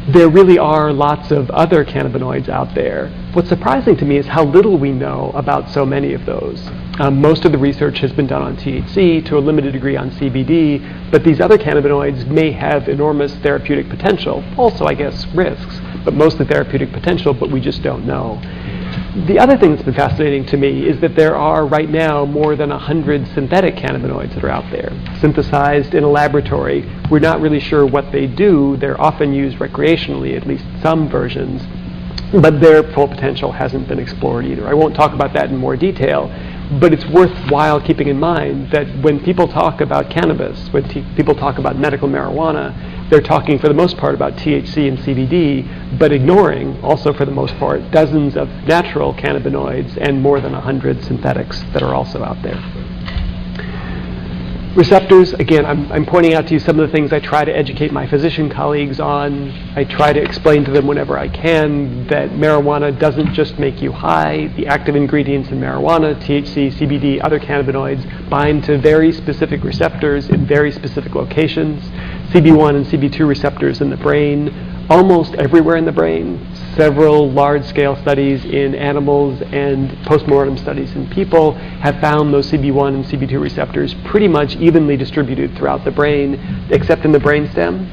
there really are lots of other cannabinoids out there. What's surprising to me is how little we know about so many of those. Most of the research has been done on THC, to a limited degree on CBD, but these other cannabinoids may have enormous therapeutic potential. Also, I guess, risks, but mostly therapeutic potential, but we just don't know. The other thing that's been fascinating to me is that there are right now more than 100 synthetic cannabinoids that are out there, synthesized in a laboratory. We're not really sure what they do. They're often used recreationally, at least some versions, but their full potential hasn't been explored either. I won't talk about that in more detail, but it's worthwhile keeping in mind that when people talk about cannabis, when people talk about medical marijuana, they're talking for the most part about THC and CBD, but ignoring, also for the most part, dozens of natural cannabinoids and more than 100 synthetics that are also out there. Receptors, again, I'm pointing out to you some of the things I try to educate my physician colleagues on. I try to explain to them whenever I can that marijuana doesn't just make you high. The active ingredients in marijuana, THC, CBD, other cannabinoids, bind to very specific receptors in very specific locations. CB1 and CB2 receptors in the brain, almost everywhere in the brain. Several large-scale studies in animals and post-mortem studies in people have found those CB1 and CB2 receptors pretty much evenly distributed throughout the brain, except in the brainstem.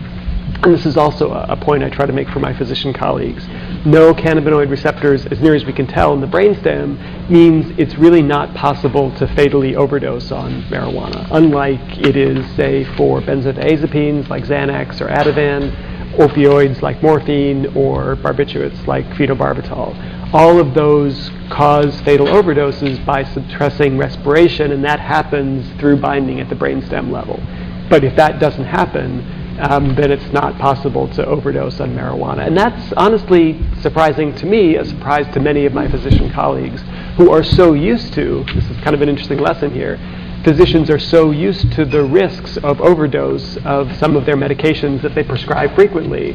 And this is also a point I try to make for my physician colleagues. No cannabinoid receptors, as near as we can tell, in the brainstem means it's really not possible to fatally overdose on marijuana, unlike it is, say, for benzodiazepines like Xanax or Ativan, opioids like morphine, or barbiturates like phenobarbital. all of those cause fatal overdoses by suppressing respiration, and that happens through binding at the brainstem level. But if that doesn't happen, then it's not possible to overdose on marijuana. And that's honestly surprising to me, a surprise to many of my physician colleagues who are so used to, this is kind of an interesting lesson here, physicians are so used to the risks of overdose of some of their medications that they prescribe frequently,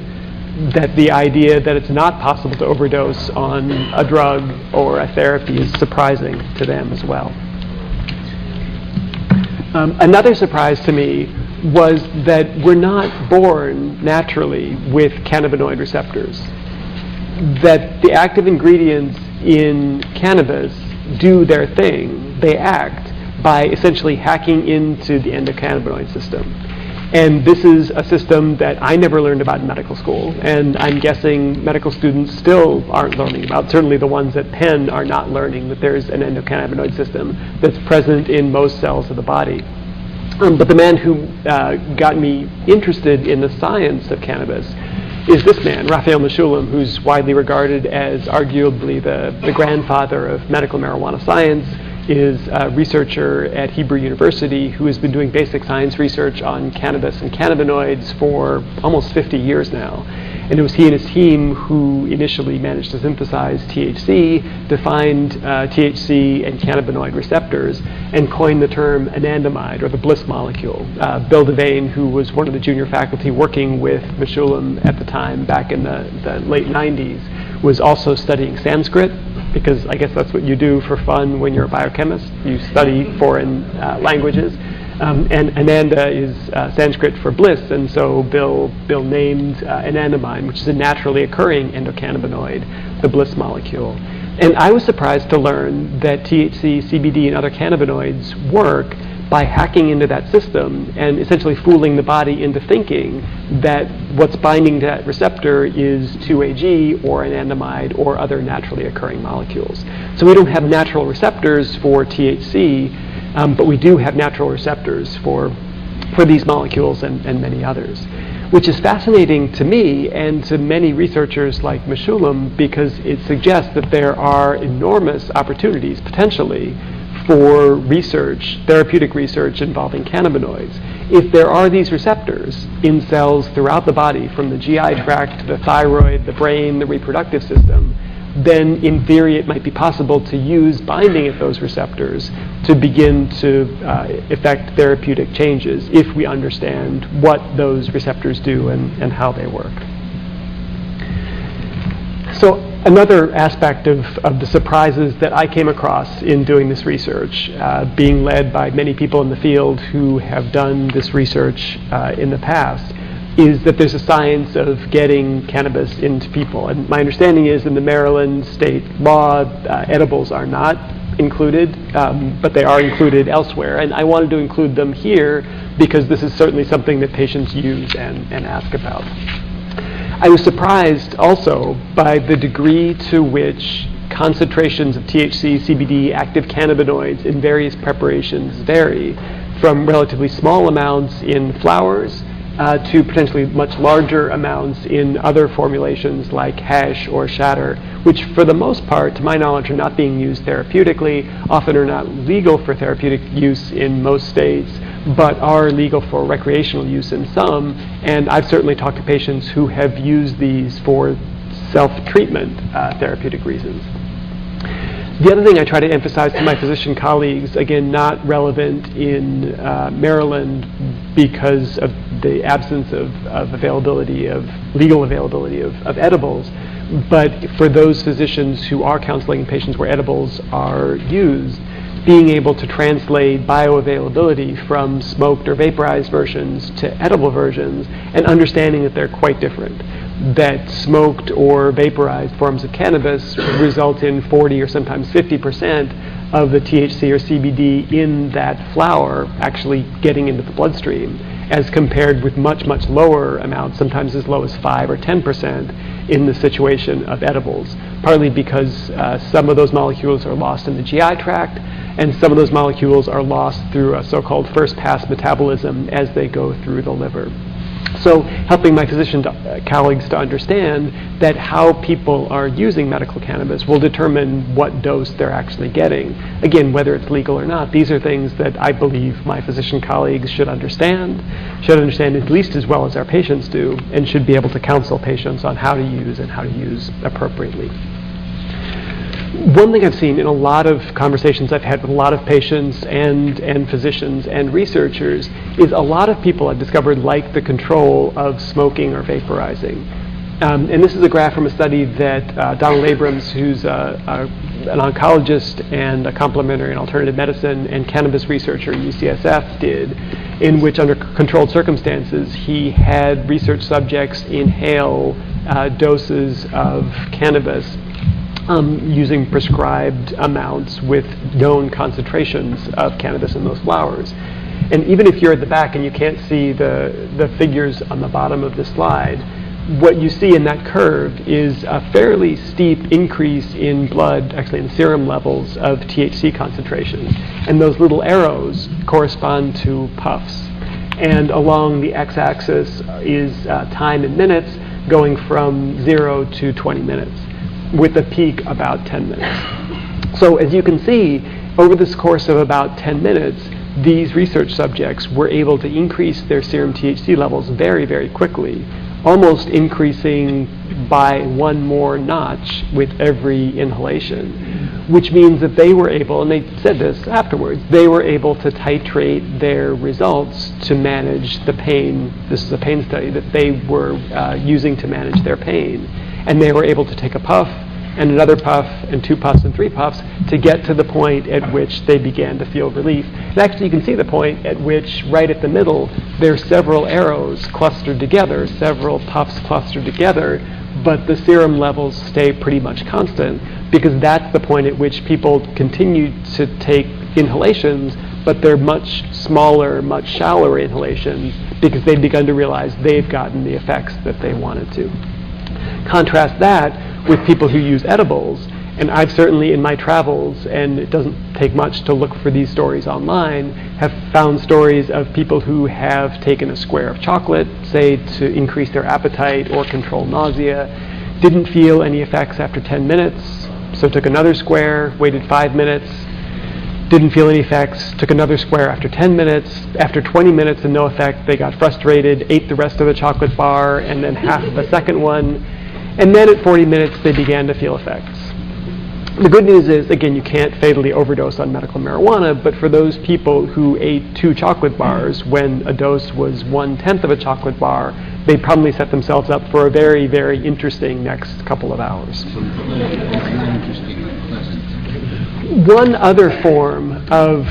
that the idea that it's not possible to overdose on a drug or a therapy is surprising to them as well. Another surprise to me was that we're not born naturally with cannabinoid receptors, that the active ingredients in cannabis do their thing. They act by essentially hacking into the endocannabinoid system. And this is a system that I never learned about in medical school, and I'm guessing medical students still aren't learning about. Certainly the ones at Penn are not learning that there's an endocannabinoid system that's present in most cells of the body. But the man who got me interested in the science of cannabis is this man, Raphael Mechoulam, who's widely regarded as arguably the grandfather of medical marijuana science, is a researcher at Hebrew University who has been doing basic science research on cannabis and cannabinoids for almost 50 years now. And it was he and his team who initially managed to synthesize THC, defined THC and cannabinoid receptors, and coined the term anandamide, or the bliss molecule. Bill Devane, who was one of the junior faculty working with Mechoulam at the time, back in the late 90s, was also studying Sanskrit, because I guess that's what you do for fun when you're a biochemist. You study foreign languages. And ananda is Sanskrit for bliss, and so Bill named anandamide, which is a naturally occurring endocannabinoid, the bliss molecule. And I was surprised to learn that THC, CBD, and other cannabinoids work by hacking into that system and essentially fooling the body into thinking that what's binding to that receptor is 2-AG or anandamide or other naturally occurring molecules. So we don't have natural receptors for THC, but we do have natural receptors for these molecules and many others, which is fascinating to me and to many researchers like Mechoulam, because it suggests that there are enormous opportunities potentially for research, therapeutic research involving cannabinoids. If there are these receptors in cells throughout the body, from the GI tract to the thyroid, the brain, the reproductive system, then in theory it might be possible to use binding at those receptors to begin to effect therapeutic changes if we understand what those receptors do and how they work. So another aspect of the surprises that I came across in doing this research, being led by many people in the field who have done this research in the past, is that there's a science of getting cannabis into people. And my understanding is in the Maryland state law, edibles are not included, but they are included elsewhere. And I wanted to include them here because this is certainly something that patients use and ask about. I was surprised also by the degree to which concentrations of THC, CBD, active cannabinoids in various preparations vary from relatively small amounts in flowers to potentially much larger amounts in other formulations like hash or shatter, which for the most part, to my knowledge, are not being used therapeutically, often are not legal for therapeutic use in most states, but are legal for recreational use in some. And I've certainly talked to patients who have used these for self-treatment therapeutic reasons. The other thing I try to emphasize to my physician colleagues, again, not relevant in Maryland because of the absence of availability, of legal availability of edibles, but for those physicians who are counseling patients where edibles are used, being able to translate bioavailability from smoked or vaporized versions to edible versions and understanding that they're quite different. That smoked or vaporized forms of cannabis result in 40 or sometimes 50% of the THC or CBD in that flower actually getting into the bloodstream, as compared with much, much lower amounts, sometimes as low as 5 or 10% in the situation of edibles, partly because some of those molecules are lost in the GI tract, and some of those molecules are lost through a so-called first-pass metabolism as they go through the liver. So helping my physician colleagues to understand that how people are using medical cannabis will determine what dose they're actually getting. Again, whether it's legal or not, these are things that I believe my physician colleagues should understand at least as well as our patients do, and should be able to counsel patients on how to use and how to use appropriately. One thing I've seen in a lot of conversations I've had with a lot of patients and physicians and researchers is a lot of people I've discovered like the control of smoking or vaporizing. And this is a graph from a study that Donald Abrams, who's an oncologist and a complementary and alternative medicine and cannabis researcher at UCSF, did, in which under controlled circumstances he had research subjects inhale doses of cannabis using prescribed amounts with known concentrations of cannabis in those flowers. And even if you're at the back and you can't see the figures on the bottom of the slide, what you see in that curve is a fairly steep increase in blood, actually in serum levels of THC concentration. And those little arrows correspond to puffs. And along the x-axis is time in minutes, going from 0 to 20 minutes, with a peak about 10 minutes. So as you can see, over this course of about 10 minutes, these research subjects were able to increase their serum THC levels very, very quickly, almost increasing by one more notch with every inhalation, which means that they were able, and they said this afterwards, they were able to titrate their results to manage the pain. This is a pain study that they were using to manage their pain. And they were able to take a puff and another puff and 2 puffs and 3 puffs to get to the point at which they began to feel relief. And actually you can see the point at which, right at the middle, there are several arrows clustered together, several puffs clustered together, but the serum levels stay pretty much constant, because that's the point at which people continue to take inhalations, but they're much smaller, much shallower inhalations, because they've begun to realize they've gotten the effects that they wanted to. Contrast that with people who use edibles, and I've certainly in my travels, and it doesn't take much to look for these stories online, have found stories of people who have taken a square of chocolate, say to increase their appetite or control nausea, didn't feel any effects after 10 minutes, so took another square, waited 5 minutes, didn't feel any effects, took another square after 10 minutes. After 20 minutes and no effect, they got frustrated, ate the rest of the chocolate bar and then half of the second one. And then at 40 minutes, they began to feel effects. The good news is, again, you can't fatally overdose on medical marijuana, but for those people who ate 2 chocolate bars when a dose was 1/10 of a chocolate bar, they probably set themselves up for a very, very interesting next couple of hours. One other form of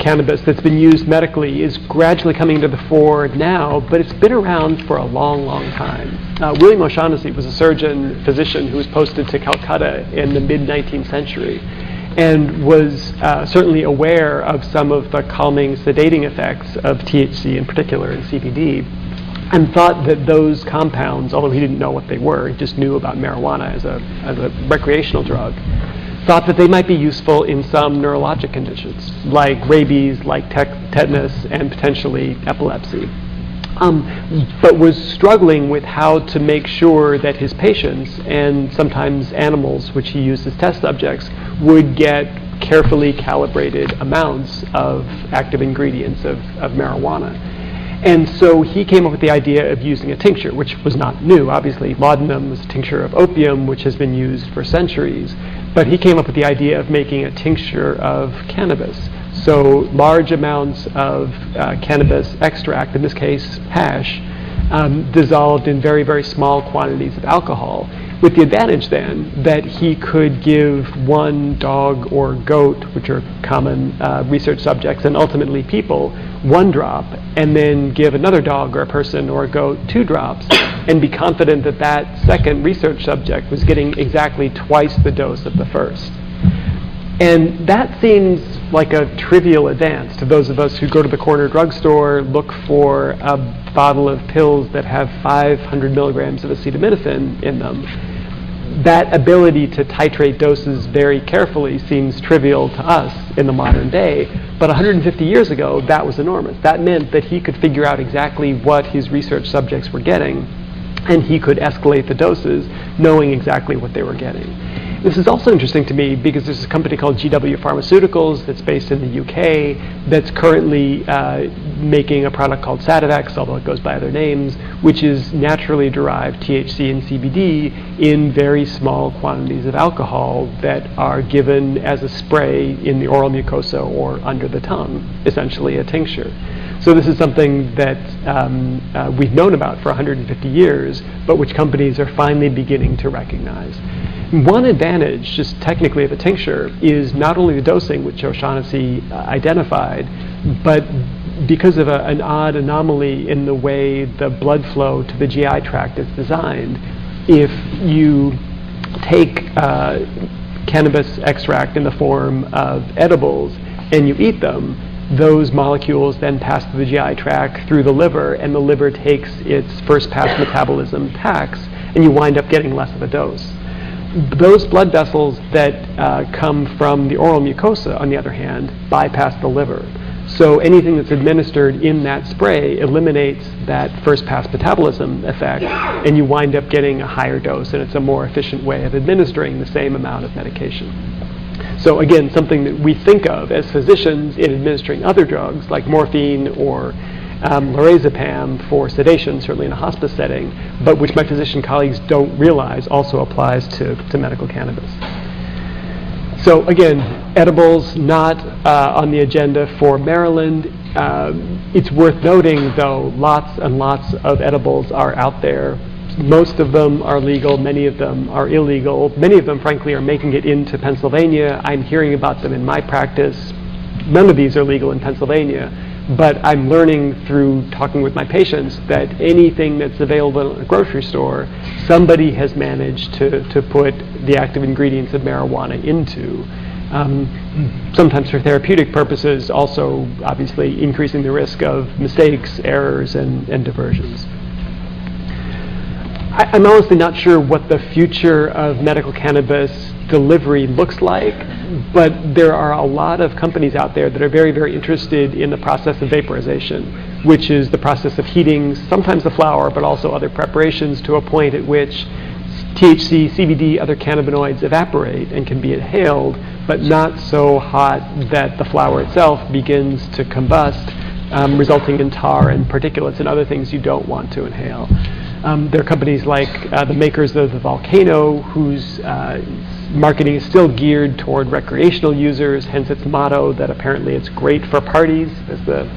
cannabis that's been used medically is gradually coming to the fore now, but it's been around for a long, long time. William O'Shaughnessy was a surgeon, physician who was posted to Calcutta in the mid-19th century and was certainly aware of some of the calming, sedating effects of THC in particular and CBD, and thought that those compounds, although he didn't know what they were, he just knew about marijuana as a recreational drug, thought that they might be useful in some neurologic conditions, like rabies, like tetanus, and potentially epilepsy. But was struggling with how to make sure that his patients, and sometimes animals, which he used as test subjects, would get carefully calibrated amounts of active ingredients of marijuana. And so he came up with the idea of using a tincture, which was not new. Obviously, laudanum was a tincture of opium, which has been used for centuries. But he came up with the idea of making a tincture of cannabis. So large amounts of cannabis extract, in this case hash, dissolved in very, very small quantities of alcohol, with the advantage then that he could give one dog or goat, which are common research subjects, and ultimately people, 1 drop, and then give another dog or a person or a goat 2 drops, and be confident that that second research subject was getting exactly twice the dose of the first. And that seems like a trivial advance to those of us who go to the corner drugstore, look for a bottle of pills that have 500 milligrams of acetaminophen in them. that ability to titrate doses very carefully seems trivial to us in the modern day, but 150 years ago, that was enormous. That meant that he could figure out exactly what his research subjects were getting, and he could escalate the doses, knowing exactly what they were getting. This is also interesting to me because there's a company called GW Pharmaceuticals that's based in the UK that's currently making a product called Sativex, although it goes by other names, which is naturally derived THC and CBD in very small quantities of alcohol that are given as a spray in the oral mucosa or under the tongue, essentially a tincture. So this is something that we've known about for 150 years, but which companies are finally beginning to recognize. One advantage, just technically, of a tincture is not only the dosing, which O'Shaughnessy identified, but because of an odd anomaly in the way the blood flow to the GI tract is designed, if you take cannabis extract in the form of edibles and you eat them, those molecules then pass through the GI tract through the liver, and the liver takes its first pass metabolism tax, and you wind up getting less of a dose. Those blood vessels that come from the oral mucosa, on the other hand, bypass the liver. So anything that's administered in that spray eliminates that first pass metabolism effect, and you wind up getting a higher dose, and it's a more efficient way of administering the same amount of medication. So again, something that we think of as physicians in administering other drugs like morphine or lorazepam for sedation, certainly in a hospice setting, but which my physician colleagues don't realize also applies to medical cannabis. So again, edibles not on the agenda for Maryland. It's worth noting, though, lots and lots of edibles are out there. Most of them are legal, many of them are illegal. Many of them, frankly, are making it into Pennsylvania. I'm hearing about them in my practice. None of these are legal in Pennsylvania, but I'm learning through talking with my patients that anything that's available in a grocery store, somebody has managed to put the active ingredients of marijuana into. Sometimes for therapeutic purposes, also obviously increasing the risk of mistakes, errors, and diversions. I'm honestly not sure what the future of medical cannabis delivery looks like, but there are a lot of companies out there that are very, very interested in the process of vaporization, which is the process of heating sometimes the flower, but also other preparations to a point at which THC, CBD, other cannabinoids evaporate and can be inhaled, but not so hot that the flower itself begins to combust, resulting in tar and particulates and other things you don't want to inhale. There are companies like the makers of the Volcano, whose marketing is still geared toward recreational users, hence its motto that apparently it's great for parties, as the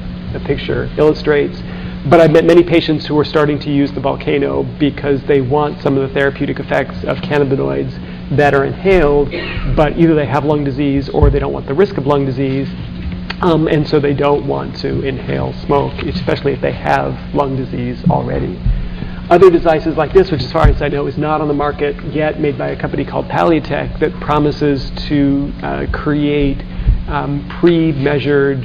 picture illustrates. But I've met many patients who are starting to use the Volcano because they want some of the therapeutic effects of cannabinoids that are inhaled, but either they have lung disease or they don't want the risk of lung disease, and so they don't want to inhale smoke, especially if they have lung disease already. Other devices like this, which as far as I know is not on the market yet, made by a company called Paliatech that promises to create pre-measured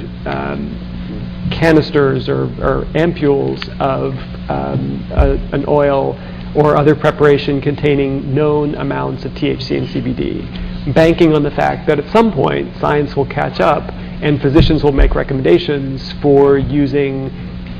canisters or ampules of an oil or other preparation containing known amounts of THC and CBD, banking on the fact that at some point science will catch up and physicians will make recommendations for using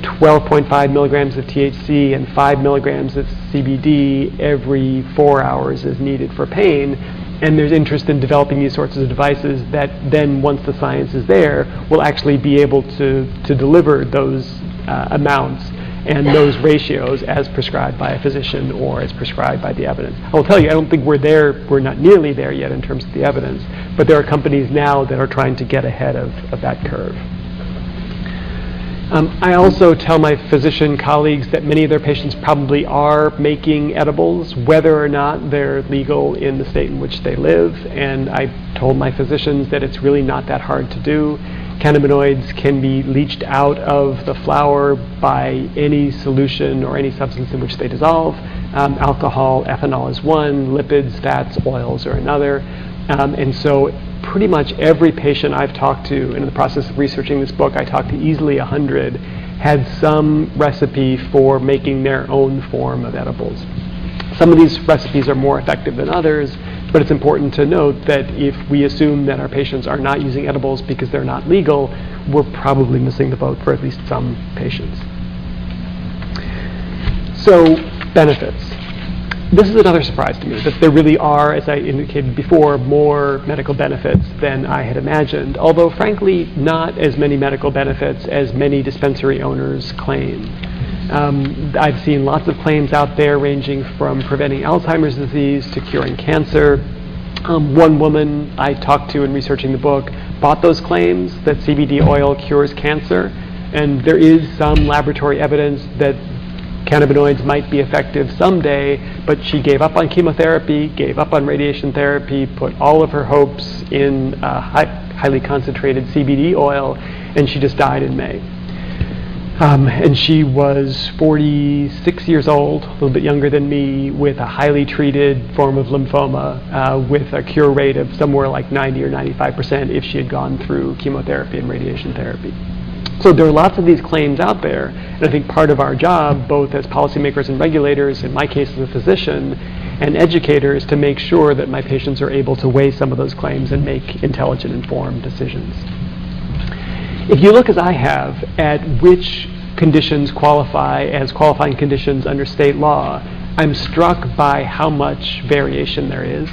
12.5 milligrams of THC and 5 milligrams of CBD every 4 hours as needed for pain. And there's interest in developing these sorts of devices that then, once the science is there, will actually be able to deliver those amounts and those ratios as prescribed by a physician or as prescribed by the evidence. I will tell you, I don't think we're not nearly there yet in terms of the evidence, but there are companies now that are trying to get ahead of that curve. I also tell my physician colleagues that many of their patients probably are making edibles, whether or not they're legal in the state in which they live, and I told my physicians that it's really not that hard to do. Cannabinoids can be leached out of the flower by any solution or any substance in which they dissolve. Alcohol, ethanol is one, lipids, fats, oils are another, and so pretty much every patient I've talked to, in the process of researching this book, I talked to easily 100, had some recipe for making their own form of edibles. Some of these recipes are more effective than others, but it's important to note that if we assume that our patients are not using edibles because they're not legal, we're probably missing the boat for at least some patients. So, benefits. This is another surprise to me, that there really are, as I indicated before, more medical benefits than I had imagined, although frankly, not as many medical benefits as many dispensary owners claim. I've seen lots of claims out there ranging from preventing Alzheimer's disease to curing cancer. One woman I talked to in researching the book bought those claims that CBD oil cures cancer, and there is some laboratory evidence that cannabinoids might be effective someday, but she gave up on chemotherapy, gave up on radiation therapy, put all of her hopes in highly concentrated CBD oil, and she just died in May. And she was 46 years old, a little bit younger than me, with a highly treated form of lymphoma, with a cure rate of somewhere like 90 or 95% if she had gone through chemotherapy and radiation therapy. So there are lots of these claims out there, and I think part of our job, both as policymakers and regulators, in my case as a physician, and educators, to make sure that my patients are able to weigh some of those claims and make intelligent, informed decisions. If you look, as I have, at which conditions qualify as qualifying conditions under state law, I'm struck by how much variation there is.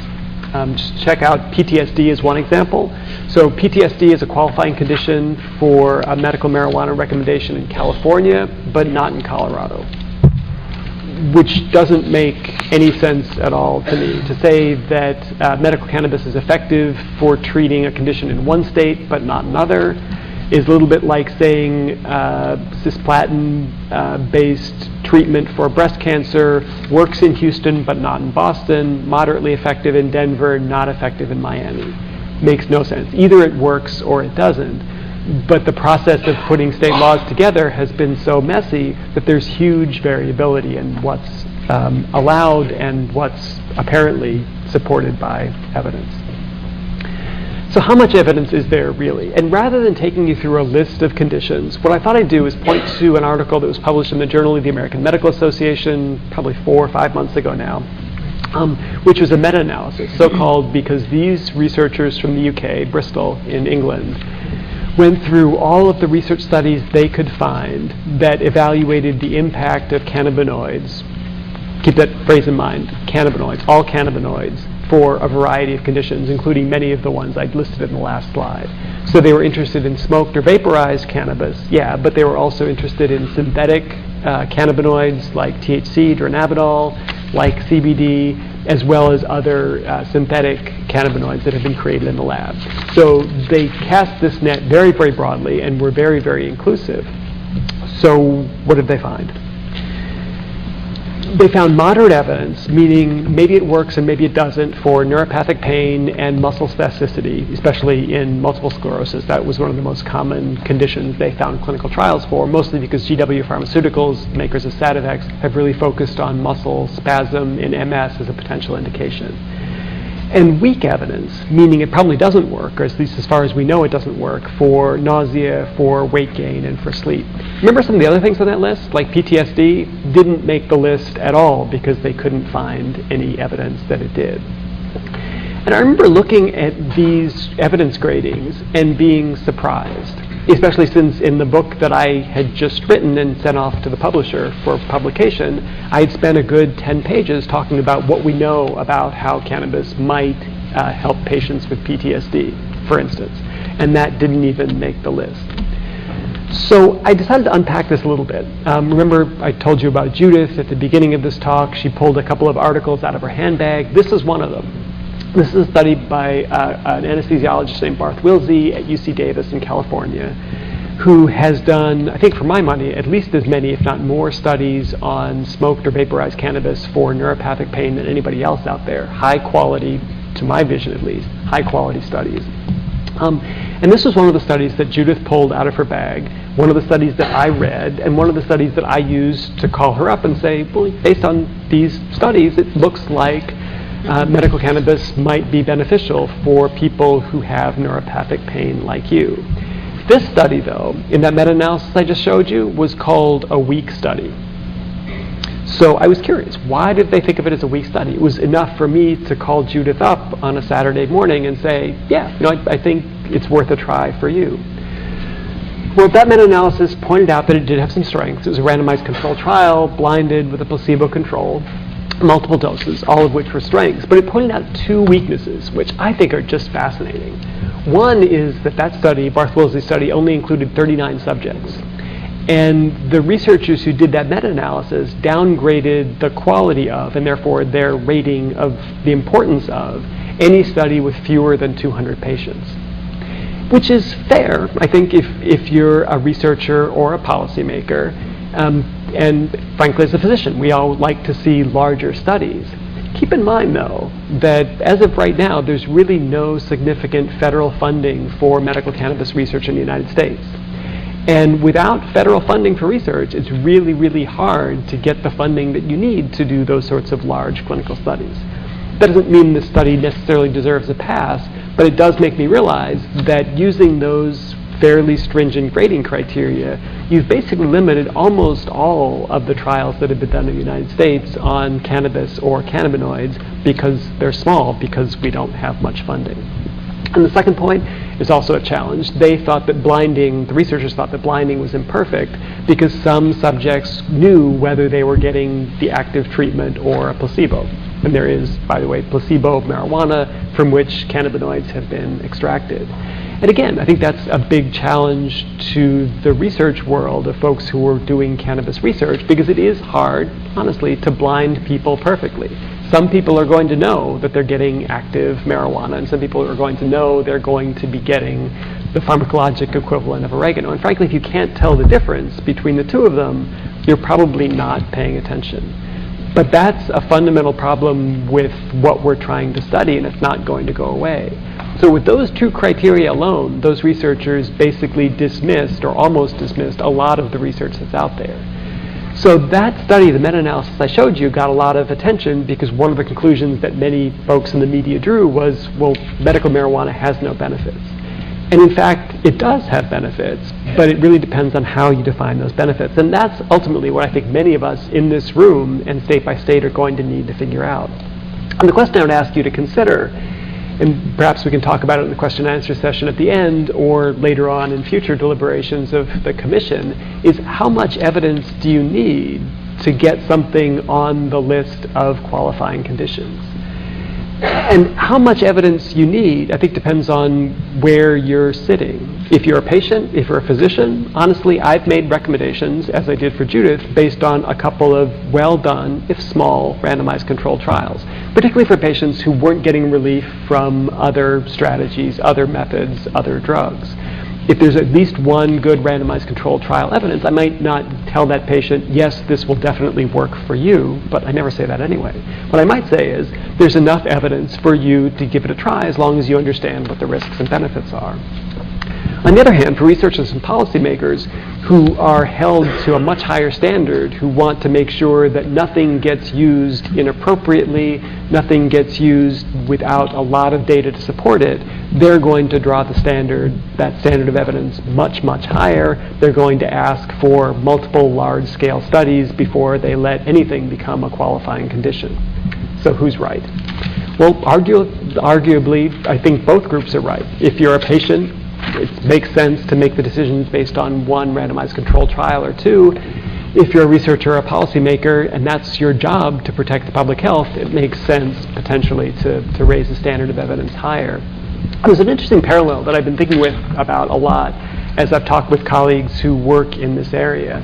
Just check out PTSD as one example. So PTSD is a qualifying condition for a medical marijuana recommendation in California, but not in Colorado, which doesn't make any sense at all to me. To say that medical cannabis is effective for treating a condition in one state, but not another, is a little bit like saying cisplatin-based treatment for breast cancer works in Houston but not in Boston, moderately effective in Denver, not effective in Miami. Makes no sense. Either it works or it doesn't. But the process of putting state laws together has been so messy that there's huge variability in what's allowed and what's apparently supported by evidence. So how much evidence is there really? And rather than taking you through a list of conditions, what I thought I'd do is point to an article that was published in the Journal of the American Medical Association probably 4 or 5 months ago now, which was a meta-analysis, so-called because these researchers from the UK, Bristol in England, went through all of the research studies they could find that evaluated the impact of cannabinoids. Keep that phrase in mind, cannabinoids, all cannabinoids, for a variety of conditions, including many of the ones I'd listed in the last slide. So they were interested in smoked or vaporized cannabis, yeah, but they were also interested in synthetic cannabinoids like THC, dronabinol, like CBD, as well as other synthetic cannabinoids that have been created in the lab. So they cast this net very, very broadly and were very, very inclusive. So what did they find? They found moderate evidence, meaning maybe it works and maybe it doesn't, for neuropathic pain and muscle spasticity, especially in multiple sclerosis. That was one of the most common conditions they found clinical trials for, mostly because GW Pharmaceuticals, makers of Sativex, have really focused on muscle spasm in MS as a potential indication. And weak evidence, meaning it probably doesn't work, or at least as far as we know it doesn't work, for nausea, for weight gain, and for sleep. Remember some of the other things on that list, like PTSD, didn't make the list at all because they couldn't find any evidence that it did. And I remember looking at these evidence gradings and being surprised, especially since in the book that I had just written and sent off to the publisher for publication, I had spent a good 10 pages talking about what we know about how cannabis might help patients with PTSD, for instance, and that didn't even make the list. So I decided to unpack this a little bit. Remember I told you about Judith at the beginning of this talk. She pulled a couple of articles out of her handbag. This is one of them. This is a study by an anesthesiologist named Barth Wilsey at UC Davis in California, who has done, I think for my money, at least as many, if not more, studies on smoked or vaporized cannabis for neuropathic pain than anybody else out there. High quality, to my vision at least, high quality studies. And this was one of the studies that Judith pulled out of her bag, one of the studies that I read, and one of the studies that I used to call her up and say, well, based on these studies, it looks like medical cannabis might be beneficial for people who have neuropathic pain like you. This study, though, in that meta-analysis I just showed you, was called a weak study. So I was curious, why did they think of it as a weak study? It was enough for me to call Judith up on a Saturday morning and say, yeah, I think it's worth a try for you. Well, that meta-analysis pointed out that it did have some strengths. It was a randomized controlled trial, blinded with a placebo control, multiple doses, all of which were strengths. But it pointed out two weaknesses, which I think are just fascinating. One is that study, Barth Willsey's study, only included 39 subjects. And the researchers who did that meta-analysis downgraded the quality of, and therefore their rating of the importance of, any study with fewer than 200 patients. Which is fair, I think, if you're a researcher or a policymaker, and frankly as a physician, we all like to see larger studies. Keep in mind, though, that as of right now, there's really no significant federal funding for medical cannabis research in the United States. And without federal funding for research, it's really, really hard to get the funding that you need to do those sorts of large clinical studies. That doesn't mean the study necessarily deserves a pass, but it does make me realize that using those fairly stringent grading criteria, you've basically limited almost all of the trials that have been done in the United States on cannabis or cannabinoids because they're small, because we don't have much funding. And the second point is also a challenge. They thought that the researchers thought that blinding was imperfect because some subjects knew whether they were getting the active treatment or a placebo. And there is, by the way, placebo marijuana from which cannabinoids have been extracted. And again, I think that's a big challenge to the research world of folks who are doing cannabis research, because it is hard, honestly, to blind people perfectly. Some people are going to know that they're getting active marijuana, and some people are going to know they're going to be getting the pharmacologic equivalent of oregano. And frankly, if you can't tell the difference between the two of them, you're probably not paying attention. But that's a fundamental problem with what we're trying to study, and it's not going to go away. So with those two criteria alone, those researchers basically dismissed, or almost dismissed, a lot of the research that's out there. So that study, the meta-analysis I showed you, got a lot of attention because one of the conclusions that many folks in the media drew was, well, medical marijuana has no benefits. And in fact, it does have benefits, but it really depends on how you define those benefits. And that's ultimately what I think many of us in this room and state by state are going to need to figure out. And the question I would ask you to consider, and perhaps we can talk about it in the question and answer session at the end or later on in future deliberations of the commission, is how much evidence do you need to get something on the list of qualifying conditions? And how much evidence you need, I think, depends on where you're sitting. If you're a patient, if you're a physician, honestly, I've made recommendations, as I did for Judith, based on a couple of well-done, if small, randomized controlled trials, particularly for patients who weren't getting relief from other strategies, other methods, other drugs. If there's at least one good randomized controlled trial evidence, I might not tell that patient, yes, this will definitely work for you, but I never say that anyway. What I might say is, there's enough evidence for you to give it a try as long as you understand what the risks and benefits are. On the other hand, for researchers and policymakers who are held to a much higher standard, who want to make sure that nothing gets used inappropriately, nothing gets used without a lot of data to support it, they're going to draw that standard of evidence much, much higher. They're going to ask for multiple large-scale studies before they let anything become a qualifying condition. So who's right? Well, arguably, I think both groups are right. If you're a patient, it makes sense to make the decisions based on one randomized controlled trial or two. If you're a researcher or a policymaker, and that's your job to protect the public health, it makes sense potentially to raise the standard of evidence higher. There's an interesting parallel that I've been thinking about a lot as I've talked with colleagues who work in this area.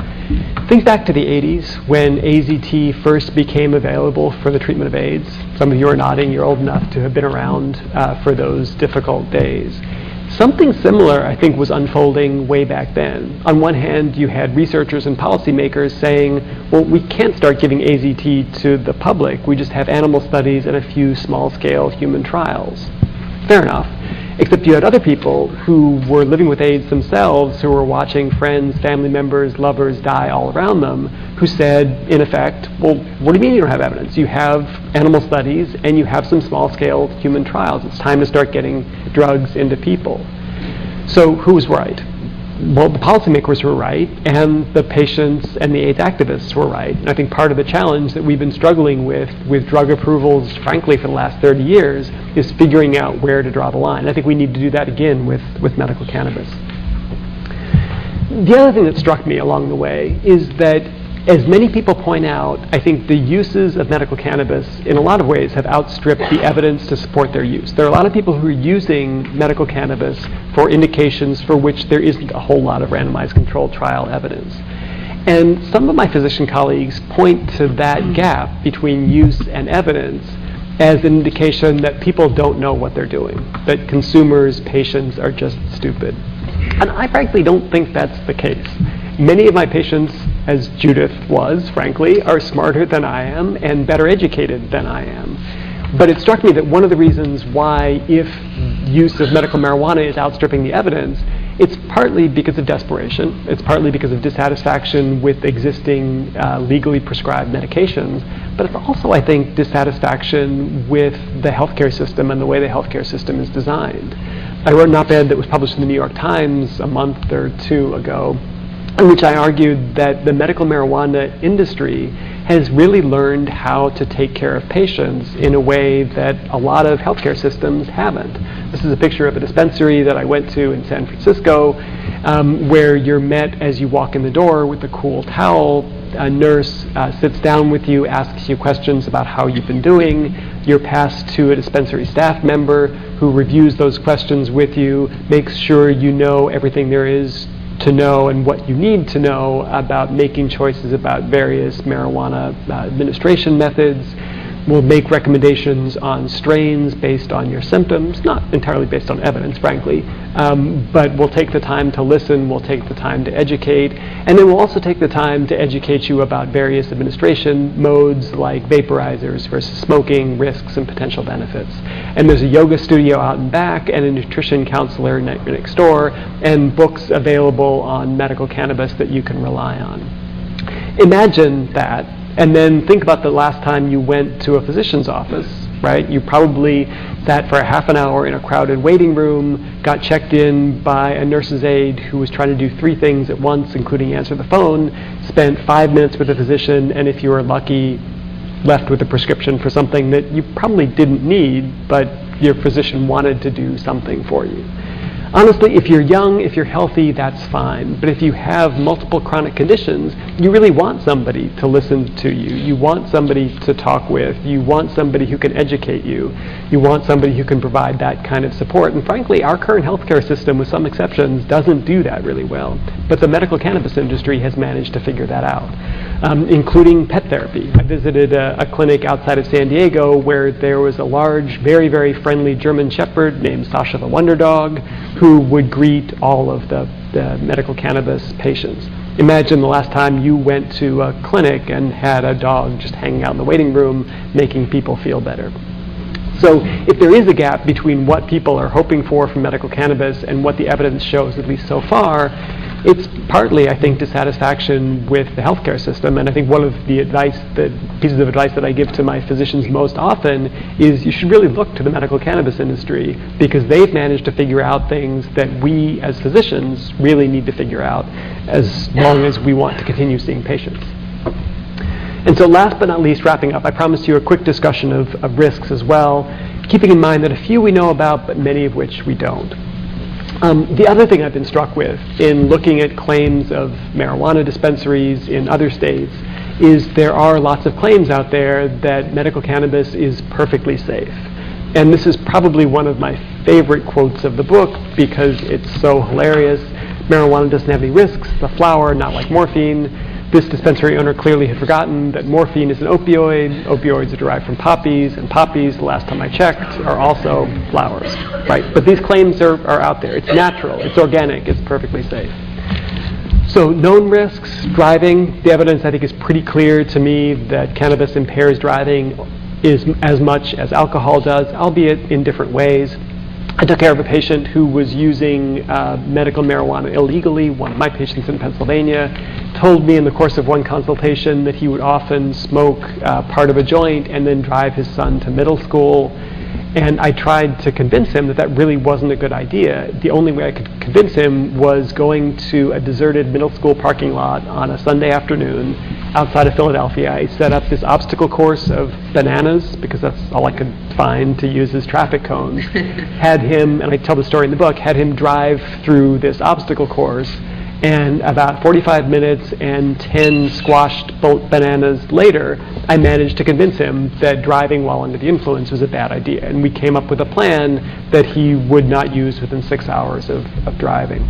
Think back to the 80s when AZT first became available for the treatment of AIDS. Some of you are nodding, you're old enough to have been around for those difficult days. Something similar, I think, was unfolding way back then. On one hand, you had researchers and policymakers saying, well, we can't start giving AZT to the public. We just have animal studies and a few small-scale human trials. Fair enough. Except you had other people who were living with AIDS themselves, who were watching friends, family members, lovers die all around them, who said, in effect, well, what do you mean you don't have evidence? You have animal studies and you have some small-scale human trials. It's time to start getting drugs into people. So who was right? well, the policymakers were right, and the patients and the AIDS activists were right. And I think part of the challenge that we've been struggling with drug approvals, frankly, for the last 30 years, is figuring out where to draw the line. I think we need to do that again with medical cannabis. The other thing that struck me along the way is that, as many people point out, I think the uses of medical cannabis in a lot of ways have outstripped the evidence to support their use. There are a lot of people who are using medical cannabis for indications for which there isn't a whole lot of randomized controlled trial evidence. And some of my physician colleagues point to that gap between use and evidence as an indication that people don't know what they're doing, that consumers, patients are just stupid. And I frankly don't think that's the case. Many of my patients, as Judith was, frankly, are smarter than I am and better educated than I am. But it struck me that one of the reasons why, if use of medical marijuana is outstripping the evidence, it's partly because of desperation, it's partly because of dissatisfaction with existing legally prescribed medications, but it's also, I think, dissatisfaction with the healthcare system and the way the healthcare system is designed. I wrote an op-ed that was published in the New York Times a month or two ago, in which I argued that the medical marijuana industry has really learned how to take care of patients in a way that a lot of healthcare systems haven't. This is a picture of a dispensary that I went to in San Francisco, where you're met as you walk in the door with a cool towel. A nurse sits down with you, asks you questions about how you've been doing. You're passed to a dispensary staff member who reviews those questions with you, makes sure you know everything there is to know and what you need to know about making choices about various marijuana administration methods. We'll make recommendations on strains based on your symptoms, not entirely based on evidence, frankly, but we'll take the time to listen, we'll take the time to educate, and then we'll also take the time to educate you about various administration modes like vaporizers versus smoking, risks and potential benefits. And there's a yoga studio out in back and a nutrition counselor next door, and books available on medical cannabis that you can rely on. Imagine that. And then think about the last time you went to a physician's office, right? You probably sat for a half an hour in a crowded waiting room, got checked in by a nurse's aide who was trying to do 3 things at once, including answer the phone, spent 5 minutes with a physician, and if you were lucky, left with a prescription for something that you probably didn't need, but your physician wanted to do something for you. Honestly, if you're young, if you're healthy, that's fine. But if you have multiple chronic conditions, you really want somebody to listen to you. You want somebody to talk with. You want somebody who can educate you. You want somebody who can provide that kind of support. And frankly, our current healthcare system, with some exceptions, doesn't do that really well. But the medical cannabis industry has managed to figure that out, including pet therapy. I visited a clinic outside of San Diego where there was a large, very, very friendly German Shepherd named Sasha the Wonder Dog, who would greet all of the medical cannabis patients. Imagine the last time you went to a clinic and had a dog just hanging out in the waiting room making people feel better. So if there is a gap between what people are hoping for from medical cannabis and what the evidence shows, at least so far, it's partly, I think, dissatisfaction with the healthcare system. And I think one of the pieces of advice that I give to my physicians most often is you should really look to the medical cannabis industry, because they've managed to figure out things that we as physicians really need to figure out as long as we want to continue seeing patients. And so last but not least, wrapping up, I promised you a quick discussion of risks as well, keeping in mind that a few we know about, but many of which we don't. The other thing I've been struck with in looking at claims of marijuana dispensaries in other states is there are lots of claims out there that medical cannabis is perfectly safe. And this is probably one of my favorite quotes of the book because it's so hilarious. Marijuana doesn't have any risks. The flower, not like morphine. This dispensary owner clearly had forgotten that morphine is an opioid. Opioids are derived from poppies, and poppies, the last time I checked, are also flowers, right? But these claims are out there. It's natural, it's organic, it's perfectly safe. So known risks, driving, the evidence I think is pretty clear to me that cannabis impairs driving is as much as alcohol does, albeit in different ways. I took care of a patient who was using medical marijuana illegally. One of my patients in Pennsylvania told me in the course of one consultation that he would often smoke part of a joint and then drive his son to middle school. And I tried to convince him that that really wasn't a good idea. The only way I could convince him was going to a deserted middle school parking lot on a Sunday afternoon outside of Philadelphia. I set up this obstacle course of bananas, because that's all I could find to use as traffic cones. Had him, and I tell the story in the book, had him drive through this obstacle course, and about 45 minutes and 10 squashed bananas later, I managed to convince him that driving while under the influence was a bad idea. And we came up with a plan that he would not use within 6 hours of driving.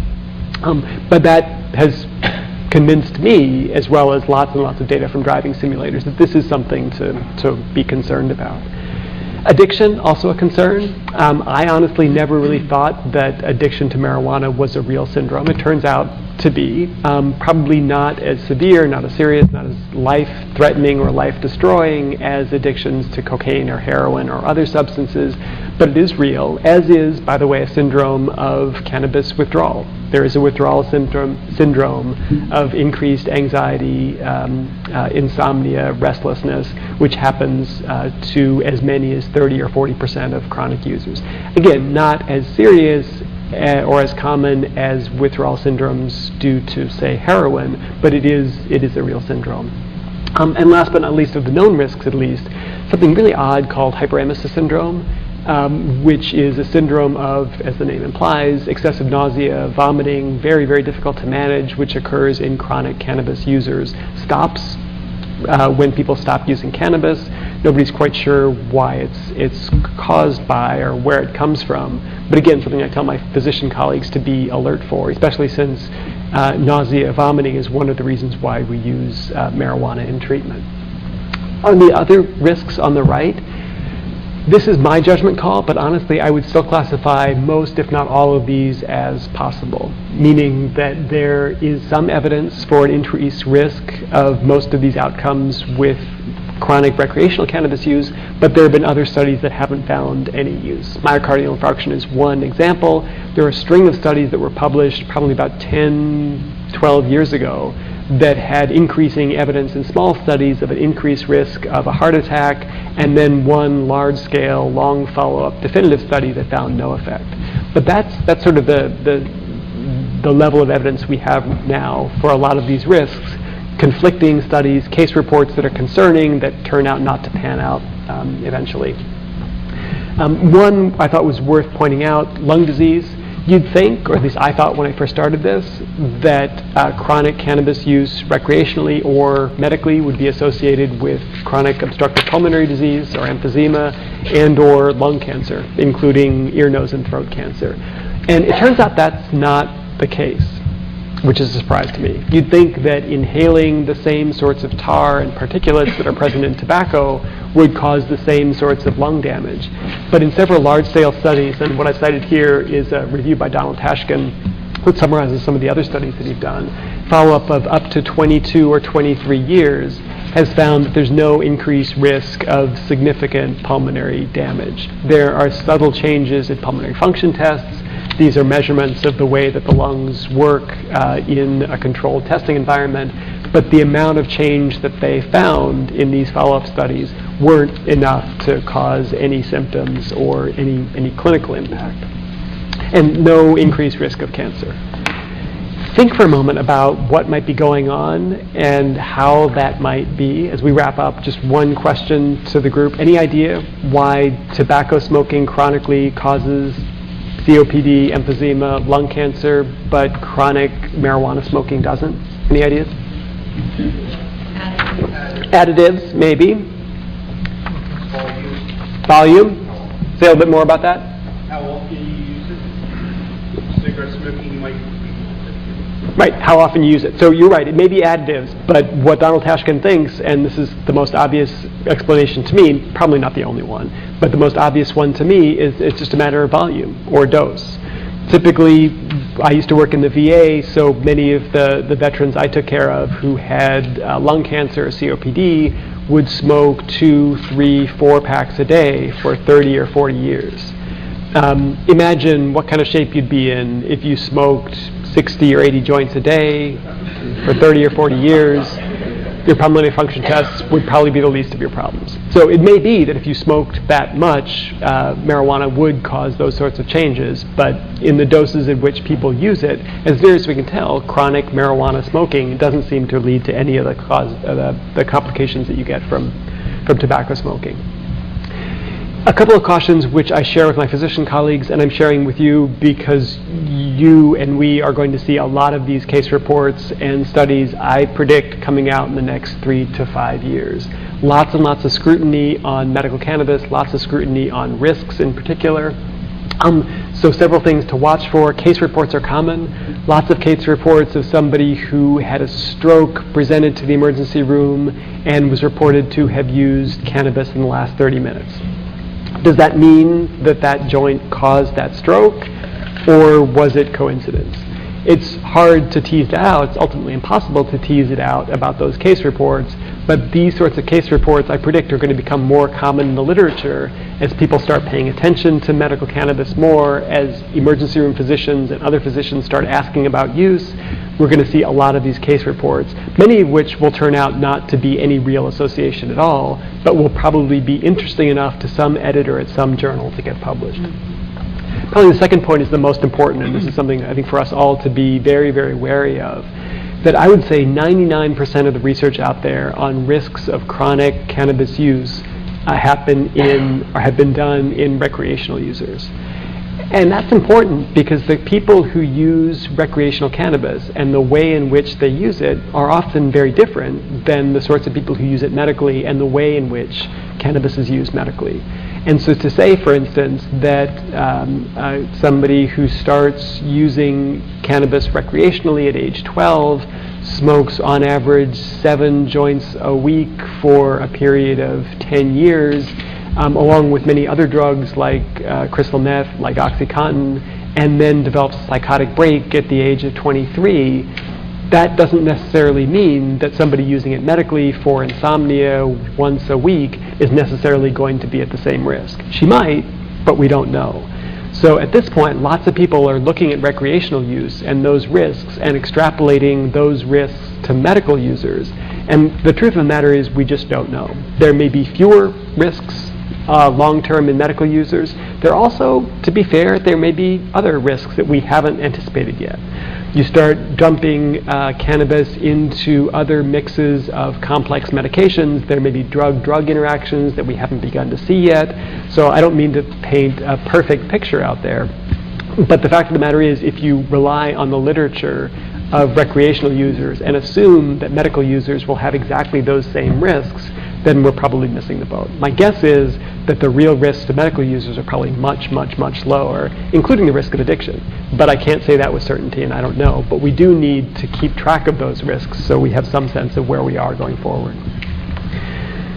But that has convinced me, as well as lots and lots of data from driving simulators, that this is something to be concerned about. Addiction, also a concern. I honestly never really thought that addiction to marijuana was a real syndrome. It turns out to be. Probably not as severe, not as serious, not as life-threatening or life-destroying as addictions to cocaine or heroin or other substances, but it is real, as is, by the way, a syndrome of cannabis withdrawal. There is a withdrawal syndrome of increased anxiety, insomnia, restlessness, which happens to as many as 30 or 40% of chronic users. Again, not as serious or as common as withdrawal syndromes due to, say, heroin, but it is a real syndrome. And last but not least, of the known risks at least, something really odd called hyperemesis syndrome, which is a syndrome of, as the name implies, excessive nausea, vomiting, very, very difficult to manage, which occurs in chronic cannabis users. Stops when people stop using cannabis. Nobody's quite sure why it's caused by or where it comes from. But again, something I tell my physician colleagues to be alert for, especially since nausea, vomiting is one of the reasons why we use marijuana in treatment. On the other risks on the right, this is my judgment call, but honestly, I would still classify most, if not all of these as possible, meaning that there is some evidence for an increased risk of most of these outcomes with chronic recreational cannabis use, but there have been other studies that haven't found any use. Myocardial infarction is one example. There are a string of studies that were published probably about 10, 12 years ago that had increasing evidence in small studies of an increased risk of a heart attack, and then one large-scale, long follow-up definitive study that found no effect. But that's sort of the level of evidence we have now for a lot of these risks. Conflicting studies, case reports that are concerning that turn out not to pan out eventually. One I thought was worth pointing out, lung disease. You'd think, or at least I thought when I first started this, that chronic cannabis use recreationally or medically would be associated with chronic obstructive pulmonary disease or emphysema and or lung cancer, including ear, nose, and throat cancer. And it turns out that's not the case, which is a surprise to me. You'd think that inhaling the same sorts of tar and particulates that are present in tobacco would cause the same sorts of lung damage. But in several large-scale studies, and what I cited here is a review by Donald Tashkin that summarizes some of the other studies that he's done, follow-up of up to 22 or 23 years has found that there's no increased risk of significant pulmonary damage. There are subtle changes in pulmonary function tests. These are measurements of the way that the lungs work in a controlled testing environment, but the amount of change that they found in these follow-up studies weren't enough to cause any symptoms or any clinical impact, and no increased risk of cancer. Think for a moment about what might be going on and how that might be. As we wrap up, just one question to the group. Any idea why tobacco smoking chronically causes COPD, emphysema, lung cancer, but chronic marijuana smoking doesn't? Any ideas? Additives, maybe. Volume. Say a little bit more about that. How often you use it? Cigarette smoking, you might. Right, how often you use it. So you're right, it may be additives, but what Donald Tashkin thinks, and this is the most obvious explanation to me, probably not the only one, but the most obvious one to me is it's just a matter of volume or dose. Typically, I used to work in the VA, so many of the veterans I took care of who had lung cancer or COPD would smoke 2, 3, 4 packs a day for 30 or 40 years. Imagine what kind of shape you'd be in if you smoked 60 or 80 joints a day for 30 or 40 years. your pulmonary function tests would probably be the least of your problems. So it may be that if you smoked that much, marijuana would cause those sorts of changes, but in the doses in which people use it, as near as we can tell, chronic marijuana smoking doesn't seem to lead to any of the complications that you get from tobacco smoking. A couple of cautions which I share with my physician colleagues, and I'm sharing with you because you and we are going to see a lot of these case reports and studies I predict coming out in the next 3 to 5 years. Lots and lots of scrutiny on medical cannabis, lots of scrutiny on risks in particular. So several things to watch for. Case reports are common. Lots of case reports of somebody who had a stroke, presented to the emergency room, and was reported to have used cannabis in the last 30 minutes. Does that mean that that joint caused that stroke, or was it coincidence? It's hard to tease that out. It's ultimately impossible to tease it out about those case reports, but these sorts of case reports I predict are going to become more common in the literature as people start paying attention to medical cannabis more, as emergency room physicians and other physicians start asking about use. We're going to see a lot of these case reports, many of which will turn out not to be any real association at all, but will probably be interesting enough to some editor at some journal to get published. Probably the second point is the most important, and this is something I think for us all to be very, very wary of, that I would say 99% of the research out there on risks of chronic cannabis use have been done in recreational users. And that's important because the people who use recreational cannabis and the way in which they use it are often very different than the sorts of people who use it medically and the way in which cannabis is used medically. And so to say, for instance, that somebody who starts using cannabis recreationally at age 12 smokes on average 7 joints a week for a period of 10 years, along with many other drugs like crystal meth, like OxyContin, and then develops a psychotic break at the age of 23, that doesn't necessarily mean that somebody using it medically for insomnia once a week is necessarily going to be at the same risk. She might, but we don't know. So at this point, lots of people are looking at recreational use and those risks and extrapolating those risks to medical users. And the truth of the matter is we just don't know. There may be fewer risks long-term in medical users. There also, to be fair, there may be other risks that we haven't anticipated yet. You start dumping cannabis into other mixes of complex medications. There may be drug-drug interactions that we haven't begun to see yet. So I don't mean to paint a perfect picture out there. But the fact of the matter is, if you rely on the literature of recreational users and assume that medical users will have exactly those same risks, then we're probably missing the boat. My guess is that the real risks to medical users are probably much, much, much lower, including the risk of addiction. But I can't say that with certainty, and I don't know. But we do need to keep track of those risks so we have some sense of where we are going forward.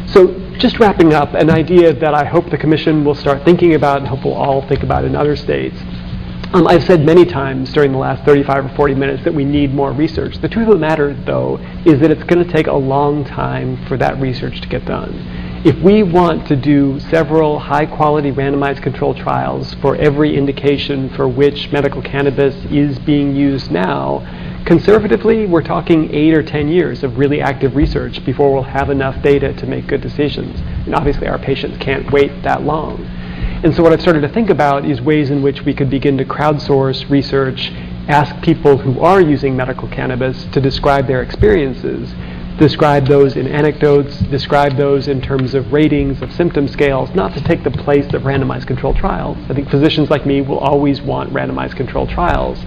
So just wrapping up, an idea that I hope the Commission will start thinking about and hope we'll all think about in other states. I've said many times during the last 35 or 40 minutes that we need more research. The truth of the matter, though, is that it's going to take a long time for that research to get done. If we want to do several high-quality randomized controlled trials for every indication for which medical cannabis is being used now, conservatively, we're talking 8 or 10 years of really active research before we'll have enough data to make good decisions. And obviously, our patients can't wait that long. And so what I've started to think about is ways in which we could begin to crowdsource research, ask people who are using medical cannabis to describe their experiences, describe those in anecdotes, describe those in terms of ratings of symptom scales, not to take the place of randomized controlled trials. I think physicians like me will always want randomized controlled trials.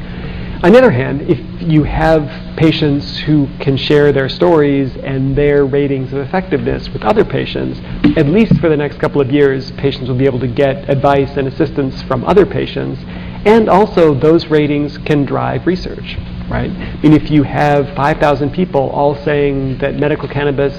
On the other hand, if you have patients who can share their stories and their ratings of effectiveness with other patients, at least for the next couple of years, patients will be able to get advice and assistance from other patients, and also those ratings can drive research, right? And if you have 5,000 people all saying that medical cannabis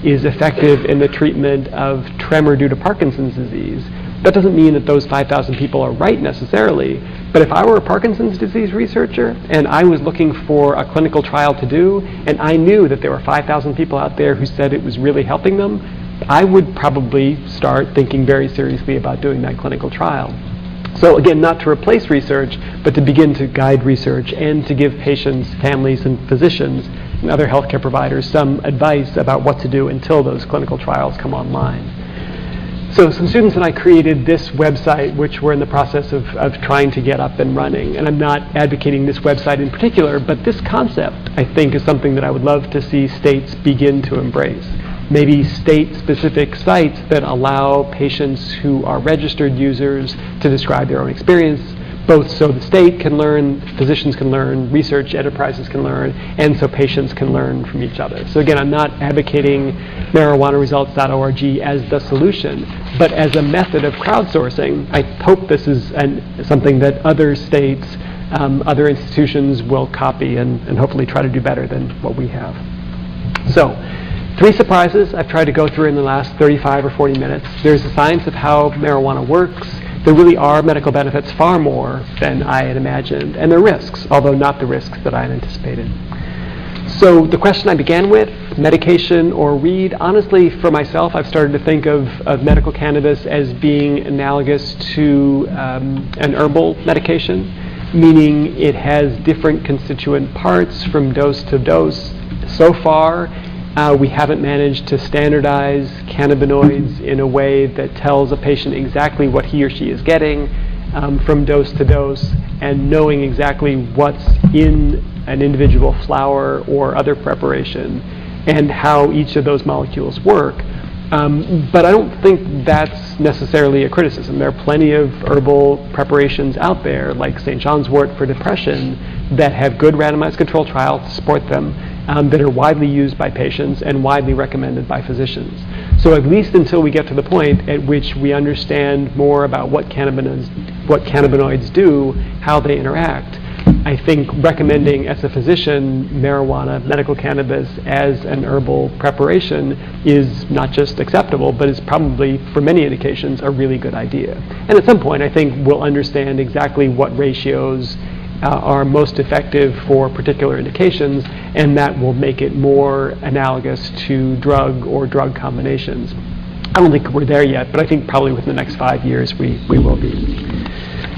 is effective in the treatment of tremor due to Parkinson's disease, that doesn't mean that those 5,000 people are right necessarily. But if I were a Parkinson's disease researcher and I was looking for a clinical trial to do, and I knew that there were 5,000 people out there who said it was really helping them, I would probably start thinking very seriously about doing that clinical trial. So again, not to replace research, but to begin to guide research and to give patients, families, and physicians and other healthcare providers some advice about what to do until those clinical trials come online. So some students and I created this website, which we're in the process of trying to get up and running. And I'm not advocating this website in particular, but this concept, I think, is something that I would love to see states begin to embrace. Maybe state-specific sites that allow patients who are registered users to describe their own experience, both so the state can learn, physicians can learn, research enterprises can learn, and so patients can learn from each other. So again, I'm not advocating marijuanaresults.org as the solution, but as a method of crowdsourcing. I hope this is something that other states, other institutions will copy and hopefully try to do better than what we have. So, 3 surprises I've tried to go through in the last 35 or 40 minutes. There's the science of how marijuana works. There really are medical benefits, far more than I had imagined, and there are risks, although not the risks that I had anticipated. So the question I began with, medication or weed, honestly, for myself, I've started to think of medical cannabis as being analogous to an herbal medication, meaning it has different constituent parts from dose to dose. So far, we haven't managed to standardize cannabinoids in a way that tells a patient exactly what he or she is getting from dose to dose, and knowing exactly what's in an individual flower or other preparation and how each of those molecules work. But I don't think that's necessarily a criticism. There are plenty of herbal preparations out there, like St. John's wort for depression, that have good randomized controlled trials to support them, that are widely used by patients and widely recommended by physicians. So at least until we get to the point at which we understand more about what cannabinoids do, how they interact, I think recommending as a physician marijuana, medical cannabis, as an herbal preparation is not just acceptable, but is probably, for many indications, a really good idea. And at some point, I think we'll understand exactly what ratios are most effective for particular indications, and that will make it more analogous to drug or drug combinations. I don't think we're there yet, but I think probably within the next 5 years we will be.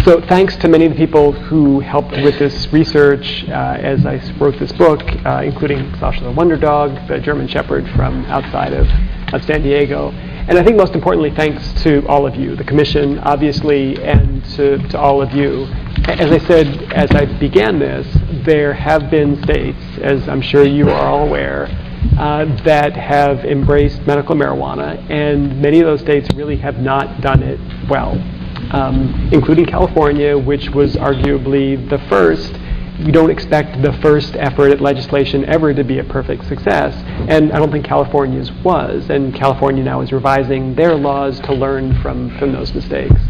So thanks to many of the people who helped with this research as I wrote this book, including Sasha the Wonder Dog, the German Shepherd from outside of San Diego. And I think most importantly, thanks to all of you, the Commission, obviously, and to all of you. As I said, as I began this, there have been states, as I'm sure you are all aware, that have embraced medical marijuana, and many of those states really have not done it well, including California, which was arguably the first. We don't expect the first effort at legislation ever to be a perfect success, and I don't think California's was, and California now is revising their laws to learn from those mistakes.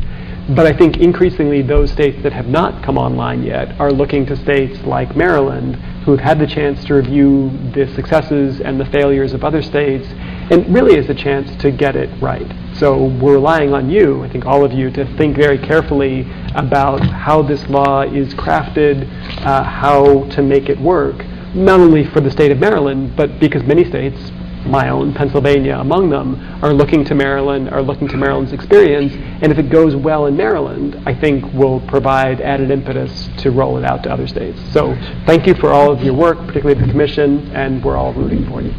But I think increasingly those states that have not come online yet are looking to states like Maryland, who have had the chance to review the successes and the failures of other states, and really is a chance to get it right. So we're relying on you, I think all of you, to think very carefully about how this law is crafted, how to make it work, not only for the state of Maryland, but because many states, my own, Pennsylvania among them, are looking to Maryland, are looking to Maryland's experience, and if it goes well in Maryland, I think will provide added impetus to roll it out to other states. So thank you for all of your work, particularly the Commission, and we're all rooting for you.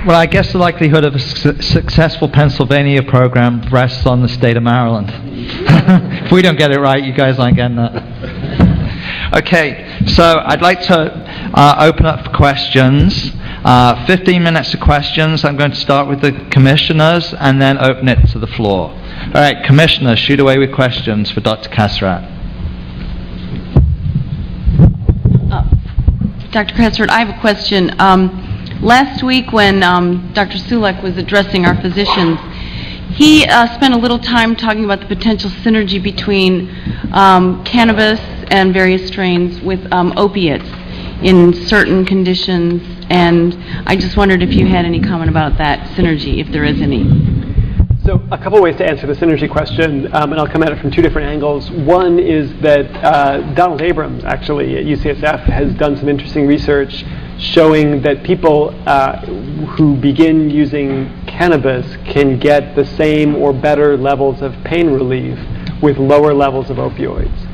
Well, I guess the likelihood of a successful Pennsylvania program rests on the state of Maryland. If we don't get it right, you guys aren't getting that. Okay, so I'd like to open up for questions. 15 minutes of questions. I'm going to start with the commissioners and then open it to the floor. All right, commissioners, shoot away with questions for Dr. Kasrat. Dr. Kasrat, I have a question. Last week when Dr. Sulek was addressing our physicians, he spent a little time talking about the potential synergy between cannabis and various strains with opiates in certain conditions, and I just wondered if you had any comment about that synergy, if there is any. So a couple ways to answer the synergy question, and I'll come at it from 2 different angles. One is that Donald Abrams, actually, at UCSF, has done some interesting research showing that people who begin using cannabis can get the same or better levels of pain relief with lower levels of opioids.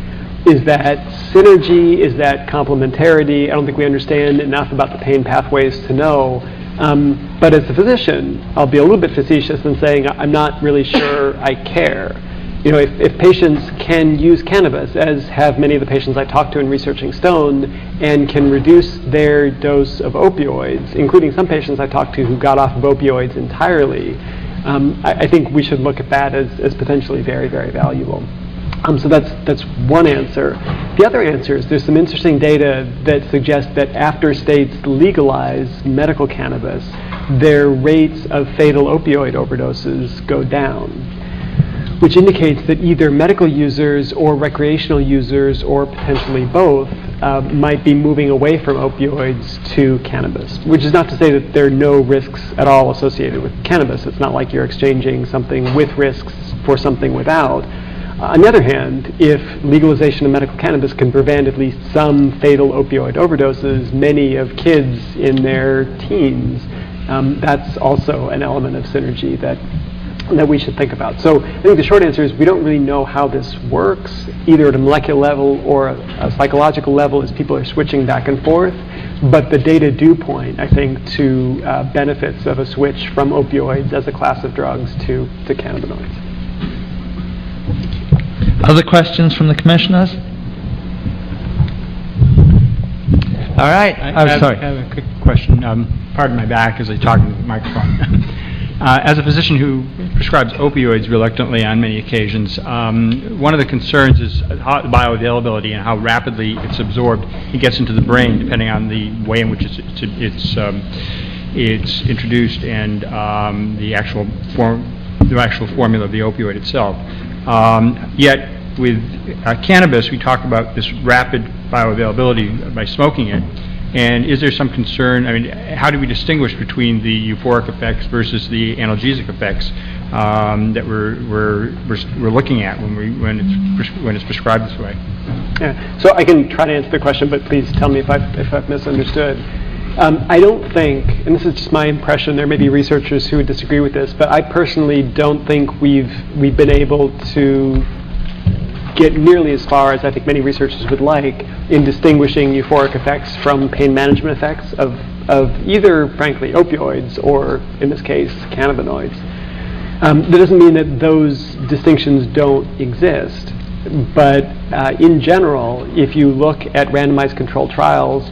Is that synergy? Is that complementarity? I don't think we understand enough about the pain pathways to know. But as a physician, I'll be a little bit facetious in saying I'm not really sure I care. You know, if patients can use cannabis, as have many of the patients I talked to in researching Stone, and can reduce their dose of opioids, including some patients I talked to who got off of opioids entirely, I think we should look at that as potentially very, very valuable. So that's one answer. The other answer is there's some interesting data that suggests that after states legalize medical cannabis, their rates of fatal opioid overdoses go down, which indicates that either medical users or recreational users or potentially both might be moving away from opioids to cannabis, which is not to say that there are no risks at all associated with cannabis. It's not like you're exchanging something with risks for something without. On the other hand, if legalization of medical cannabis can prevent at least some fatal opioid overdoses, many of kids in their teens, that's also an element of synergy that we should think about. So I think the short answer is we don't really know how this works, either at a molecular level or a psychological level as people are switching back and forth, but the data do point, I think, to benefits of a switch from opioids as a class of drugs to cannabinoids. Other questions from the commissioners? All right. Sorry. I have a quick question. Pardon my back as I talk into the microphone. As a physician who prescribes opioids reluctantly on many occasions, one of the concerns is how the bioavailability and how rapidly it's absorbed. It gets into the brain depending on the way in which it's introduced and the actual formula of the opioid itself. Yet with cannabis, we talk about this rapid bioavailability by smoking it. And is there some concern? I mean, how do we distinguish between the euphoric effects versus the analgesic effects that we're looking at when it's prescribed this way? Yeah. So I can try to answer the question, but please tell me if I've misunderstood. I don't think, and this is just my impression, there may be researchers who would disagree with this, but I personally don't think we've been able to get nearly as far as I think many researchers would like in distinguishing euphoric effects from pain management effects of either, frankly, opioids or, in this case, cannabinoids. That doesn't mean that those distinctions don't exist, but in general, if you look at randomized controlled trials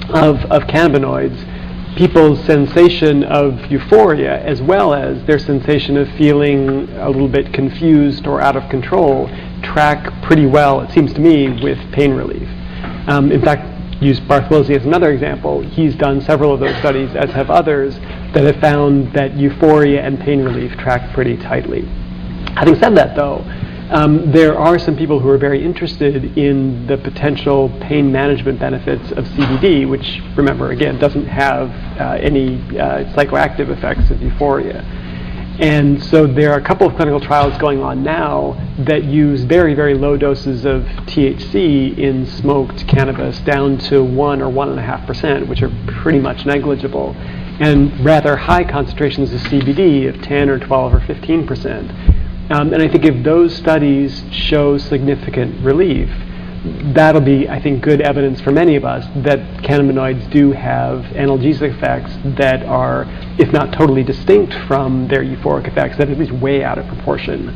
of cannabinoids, people's sensation of euphoria as well as their sensation of feeling a little bit confused or out of control track pretty well, it seems to me, with pain relief. In fact, use Bartholozzi as another example. He's done several of those studies, as have others, that have found that euphoria and pain relief track pretty tightly. Having said that, though, there are some people who are very interested in the potential pain management benefits of CBD, which, remember, again, doesn't have any psychoactive effects of euphoria. And so there are a couple of clinical trials going on now that use very, very low doses of THC in smoked cannabis down to 1 or 1.5%, which are pretty much negligible, and rather high concentrations of CBD of 10 or 12 or 15%. And I think if those studies show significant relief, that'll be, I think, good evidence for many of us that cannabinoids do have analgesic effects that are, if not totally distinct from their euphoric effects, that at least way out of proportion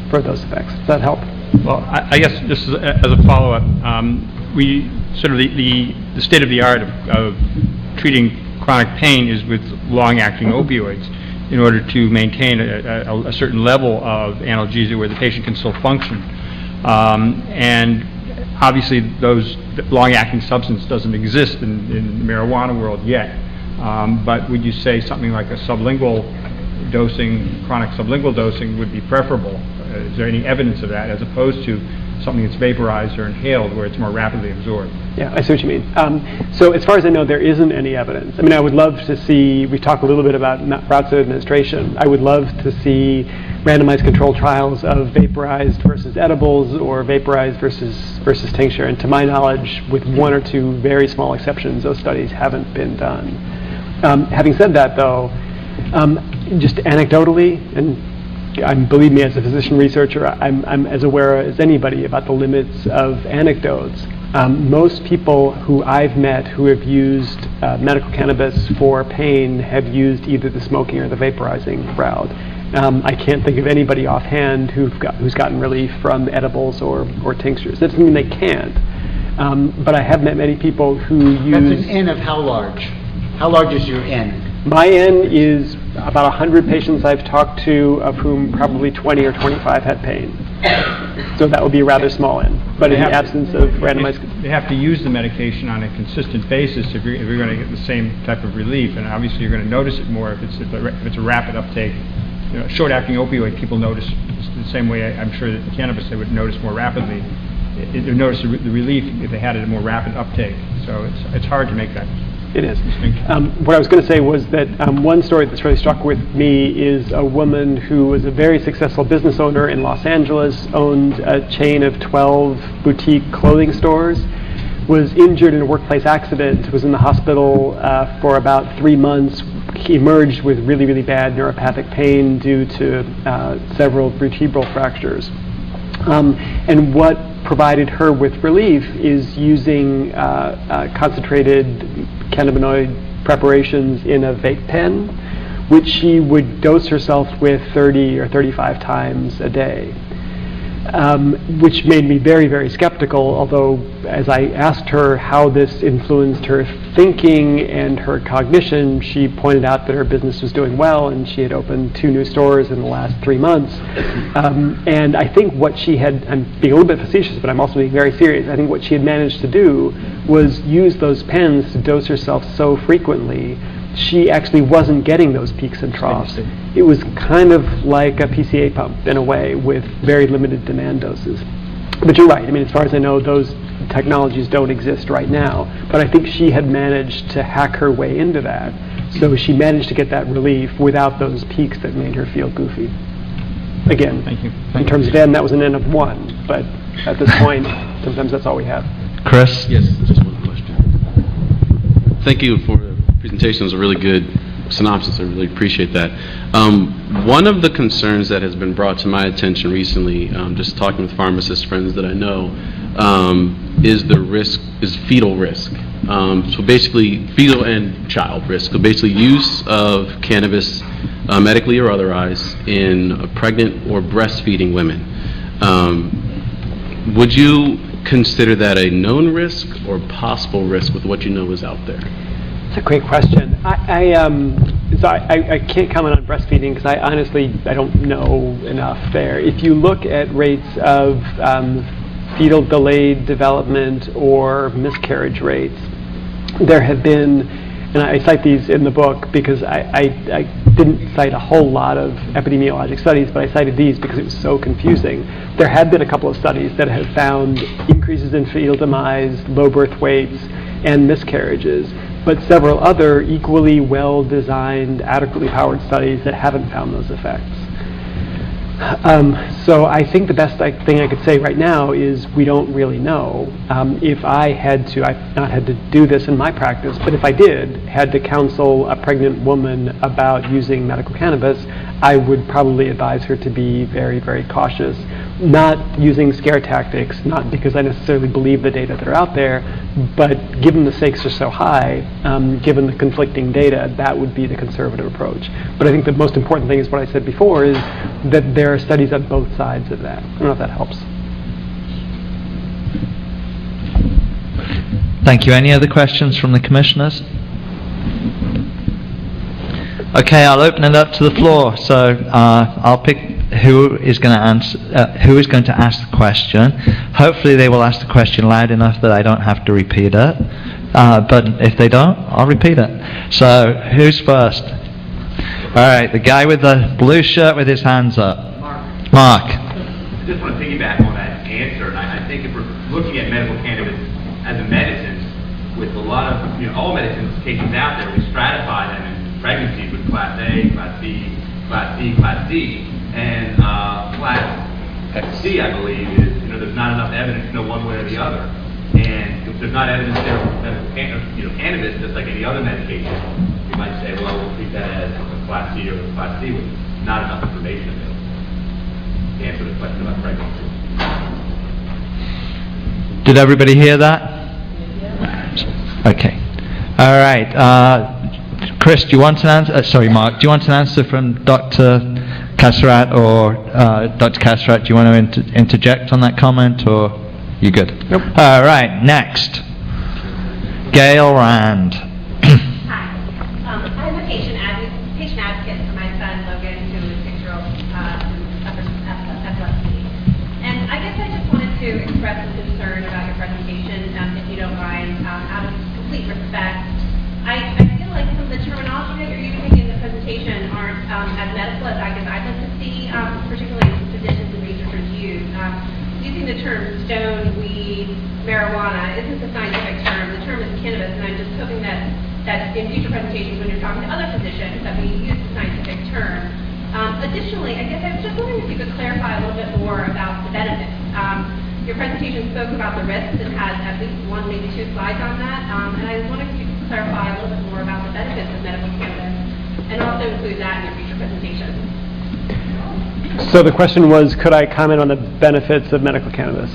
for those effects. Does that help? Well, I guess just as a follow-up, we sort of the state of the art of treating chronic pain is with long-acting opioids in order to maintain a certain level of analgesia where the patient can still function. And obviously those long-acting substance doesn't exist in the marijuana world yet. But would you say something like a sublingual dosing, chronic sublingual dosing would be preferable? Is there any evidence of that as opposed to something that's vaporized or inhaled where it's more rapidly absorbed? Yeah, I see what you mean. So as far as I know, there isn't any evidence. I mean, I would love to see, we've talked a little bit about routes of administration. I would love to see randomized controlled trials of vaporized versus edibles or vaporized versus tincture. And to my knowledge, with 1 or 2 very small exceptions, those studies haven't been done. Having said that, though, just anecdotally, and believe me, as a physician researcher, I'm as aware as anybody about the limits of anecdotes. Most people who I've met who have used medical cannabis for pain have used either the smoking or the vaporizing route. I can't think of anybody offhand who's gotten relief from edibles or tinctures. That doesn't mean they can't. But I have met many people who use... That's an N of how large? How large is your N? My N is about 100 patients I've talked to, of whom probably 20 or 25 had pain. So that would be a rather small N. But in the absence of randomized... They have to use the medication on a consistent basis if you're going to get the same type of relief, and obviously you're going to notice it more if it's a rapid uptake. You know, short-acting opioid, people notice the same way I'm sure that cannabis they would notice more rapidly. They would notice the relief if they had a more rapid uptake. So it's hard to make that. It is. What I was going to say was that one story that's really struck with me is a woman who was a very successful business owner in Los Angeles, owned a chain of 12 boutique clothing stores, was injured in a workplace accident, was in the hospital for about 3 months. He emerged with really, really bad neuropathic pain due to several vertebral fractures. And what provided her with relief is using concentrated cannabinoid preparations in a vape pen, which she would dose herself with 30 or 35 times a day, which made me very, very skeptical, although as I asked her how this influenced her thinking and her cognition, she pointed out that her business was doing well and she had opened 2 new stores in the last 3 months. And I think what she had, I'm being a little bit facetious, but I'm also being very serious, I think what she had managed to do was use those pens to dose herself so frequently she actually wasn't getting those peaks and troughs. It was kind of like a PCA pump in a way with very limited demand doses. But you're right, I mean, as far as I know, those technologies don't exist right now, but I think she had managed to hack her way into that. So she managed to get that relief without those peaks that made her feel goofy. Again, in terms of N, that was an N of 1, but at this point, sometimes that's all we have. Chris? Yes, just one question. Thank you for the presentation. It was a really good synopsis. I really appreciate that. One of the concerns that has been brought to my attention recently, just talking with pharmacist friends that I know, is fetal risk. So basically, fetal and child risk. So basically, use of cannabis, medically or otherwise, in pregnant or breastfeeding women. Would you consider that a known risk or possible risk with what you know is out there? That's a great question. I can't comment on breastfeeding because I don't know enough there. If you look at rates of fetal delayed development or miscarriage rates, there have been, and I cite these in the book because I didn't cite a whole lot of epidemiologic studies, but I cited these because it was so confusing. There have been a couple of studies that have found increases in fetal demise, low birth weights, and miscarriages, but several other equally well-designed, adequately powered studies that haven't found those effects. So I think the best thing I could say right now is we don't really know. If I had to, I've not had to do this in my practice, but if I had to counsel a pregnant woman about using medical cannabis, I would probably advise her to be very, very cautious. Not using scare tactics, not because I necessarily believe the data that are out there, but given the stakes are so high, given the conflicting data, that would be the conservative approach. But I think the most important thing is what I said before, is that there are studies on both sides of that. I don't know if that helps. Thank you. Any other questions from the commissioners? Okay, I'll open it up to the floor. So I'll pick who is going to ask the question. Hopefully they will ask the question loud enough that I don't have to repeat it. But if they don't, I'll repeat it. So who's first? All right, the guy with the blue shirt with his hands up. Mark. I just want to piggyback on that answer, and I think if we're looking at medical cannabis as a medicine, with a lot of, all medicines cases out there, we stratify them in pregnancies with Class A, Class B, Class C, Class D, and Class C, I believe, is, there's not enough evidence to know one way or the other. And if there's not evidence there for cannabis, just like any other medication, you might say, well, we'll treat that as a Class C or a Class C with not enough information available. answer the question about pregnancy. Did everybody hear that? Okay. All right. Chris, do you want an answer? Sorry, Mark. Do you want an answer from Dr. Kasserat or Dr. Kasserat? Do you want to interject on that comment, or you good? Nope. All right. Next, Gail Rand. I'm a patient advocate for my son Logan, who is 6-year-old, who suffers from epilepsy. And I guess I just wanted to express some concern about your presentation, if you don't mind, out of complete respect. I feel like some of the terminology that you're using in the presentation aren't as medical as I'd like to see, particularly physicians and researchers use. Using the term stone, weed, marijuana isn't the scientific term. The term is cannabis, and I'm just hoping that in future presentations when you're talking to other physicians that we use the scientific term. Additionally, I guess I was just wondering if you could clarify a little bit more about the benefits. Your presentation spoke about the risks and had at least one, maybe two slides on that, and I was wondering if you could clarify a little bit more about the benefits of medical cannabis and also include that in your future presentations. So the question was, could I comment on the benefits of medical cannabis?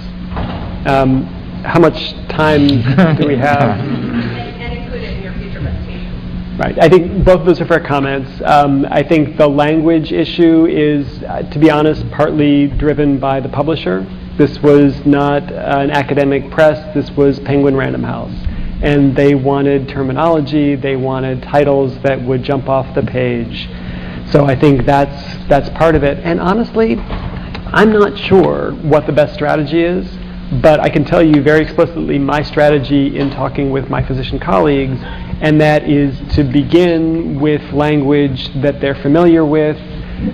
How much time do we have? And include it in your future presentations. Right. I think both of those are fair comments. I think the language issue is, to be honest, partly driven by the publisher. This was not an academic press. This was Penguin Random House. And they wanted terminology. They wanted titles that would jump off the page. So I think that's part of it. And honestly, I'm not sure what the best strategy is, but I can tell you very explicitly my strategy in talking with my physician colleagues, and that is to begin with language that they're familiar with: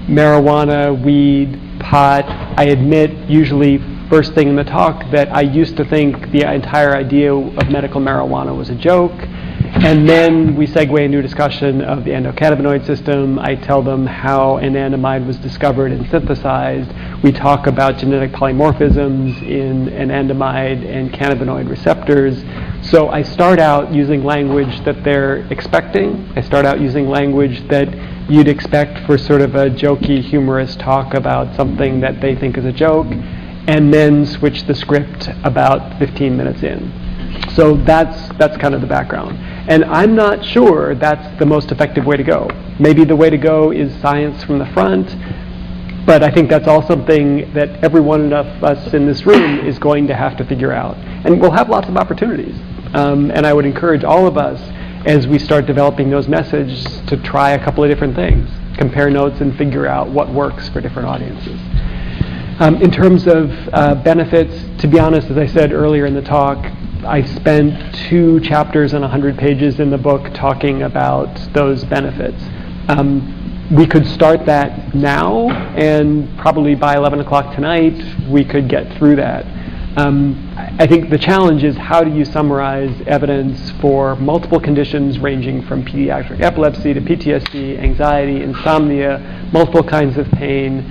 marijuana, weed, pot. I admit, usually first thing in the talk, that I used to think the entire idea of medical marijuana was a joke. And then we segue into a discussion of the endocannabinoid system. I tell them how anandamide was discovered and synthesized. We talk about genetic polymorphisms in anandamide and cannabinoid receptors. So I start out using language that they're expecting. I start out using language that you'd expect for sort of a jokey, humorous talk about something that they think is a joke, and then switch the script about 15 minutes in. So that's kind of the background. And I'm not sure that's the most effective way to go. Maybe the way to go is science from the front, but I think that's all something that every one of us in this room is going to have to figure out. And we'll have lots of opportunities. And I would encourage all of us, as we start developing those messages, to try a couple of different things, compare notes and figure out what works for different audiences. In terms of benefits, to be honest, as I said earlier in the talk, I spent 2 chapters and 100 pages in the book talking about those benefits. We could start that now, and probably by 11 o'clock tonight, we could get through that. I think the challenge is, how do you summarize evidence for multiple conditions ranging from pediatric epilepsy to PTSD, anxiety, insomnia, multiple kinds of pain,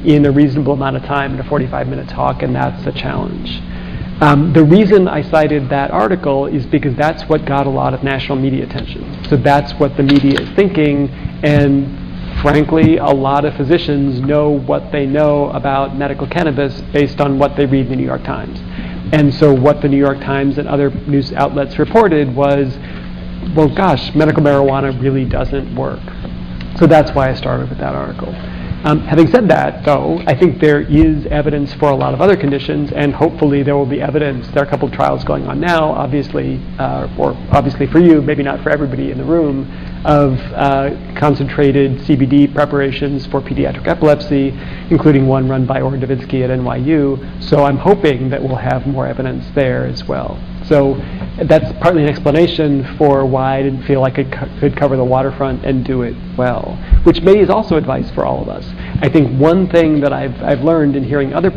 in a reasonable amount of time in a 45-minute talk, and that's a challenge. The reason I cited that article is because that's what got a lot of national media attention. So that's what the media is thinking, and frankly, a lot of physicians know what they know about medical cannabis based on what they read in the New York Times. And so what the New York Times and other news outlets reported was, well, gosh, medical marijuana really doesn't work. So that's why I started with that article. Having said that, though, I think there is evidence for a lot of other conditions, and hopefully there will be evidence. There are a couple of trials going on now, obviously for you, maybe not for everybody in the room, of concentrated CBD preparations for pediatric epilepsy, including one run by Orrin Davidsky at NYU. So I'm hoping that we'll have more evidence there as well. So that's partly an explanation for why I didn't feel like I could cover the waterfront and do it well, which maybe is also advice for all of us. I think one thing that I've learned in hearing other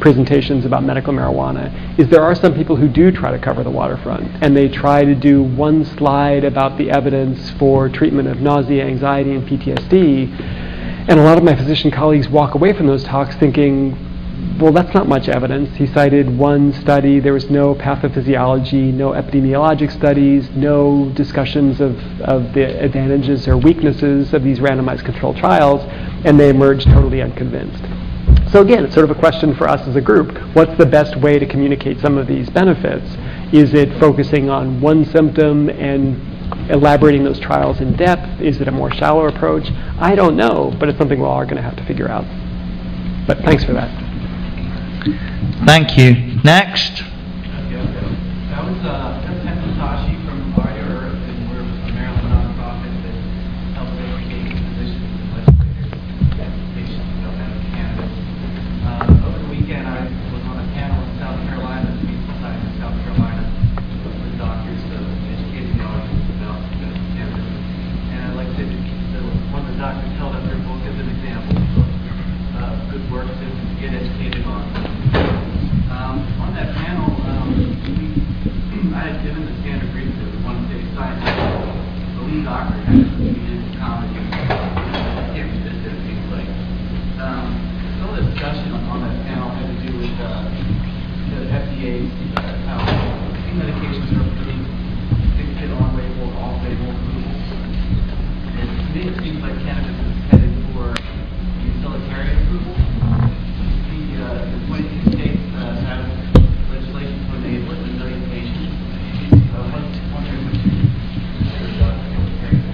presentations about medical marijuana is there are some people who do try to cover the waterfront, and they try to do one slide about the evidence for treatment of nausea, anxiety, and PTSD, and a lot of my physician colleagues walk away from those talks thinking, well, that's not much evidence. He cited one study. There was no pathophysiology, no epidemiologic studies, no discussions of the advantages or weaknesses of these randomized controlled trials, and they emerged totally unconvinced. So again, it's sort of a question for us as a group. What's the best way to communicate some of these benefits? Is it focusing on one symptom and elaborating those trials in depth? Is it a more shallow approach? I don't know, but it's something we're all going to have to figure out. But thanks for that. Thank you. Next. That was Ken Musashi from Aya Earth, and we're a Maryland nonprofit that helps educate physicians and legislators and patients about medical cannabis. Over the weekend, I was on a panel in South Carolina, the Speech Society in South Carolina, with doctors educating the audience about medical cannabis. And I'd like to, one of the doctors held up their book as an example of good work to get educated on. On that panel, I had given the standard brief to one big scientist. The lead doctor had needed comedy. I can't resist it, it seems like. Some of the discussion on that panel had to do with the FDA, how medications are approved, things get on-label, off-label approval. And to me, it seems like cannabis is headed for utilitarian approval. The 22 states have legislation to enable it, 1 million patients. I was wondering what you consider utilitarian.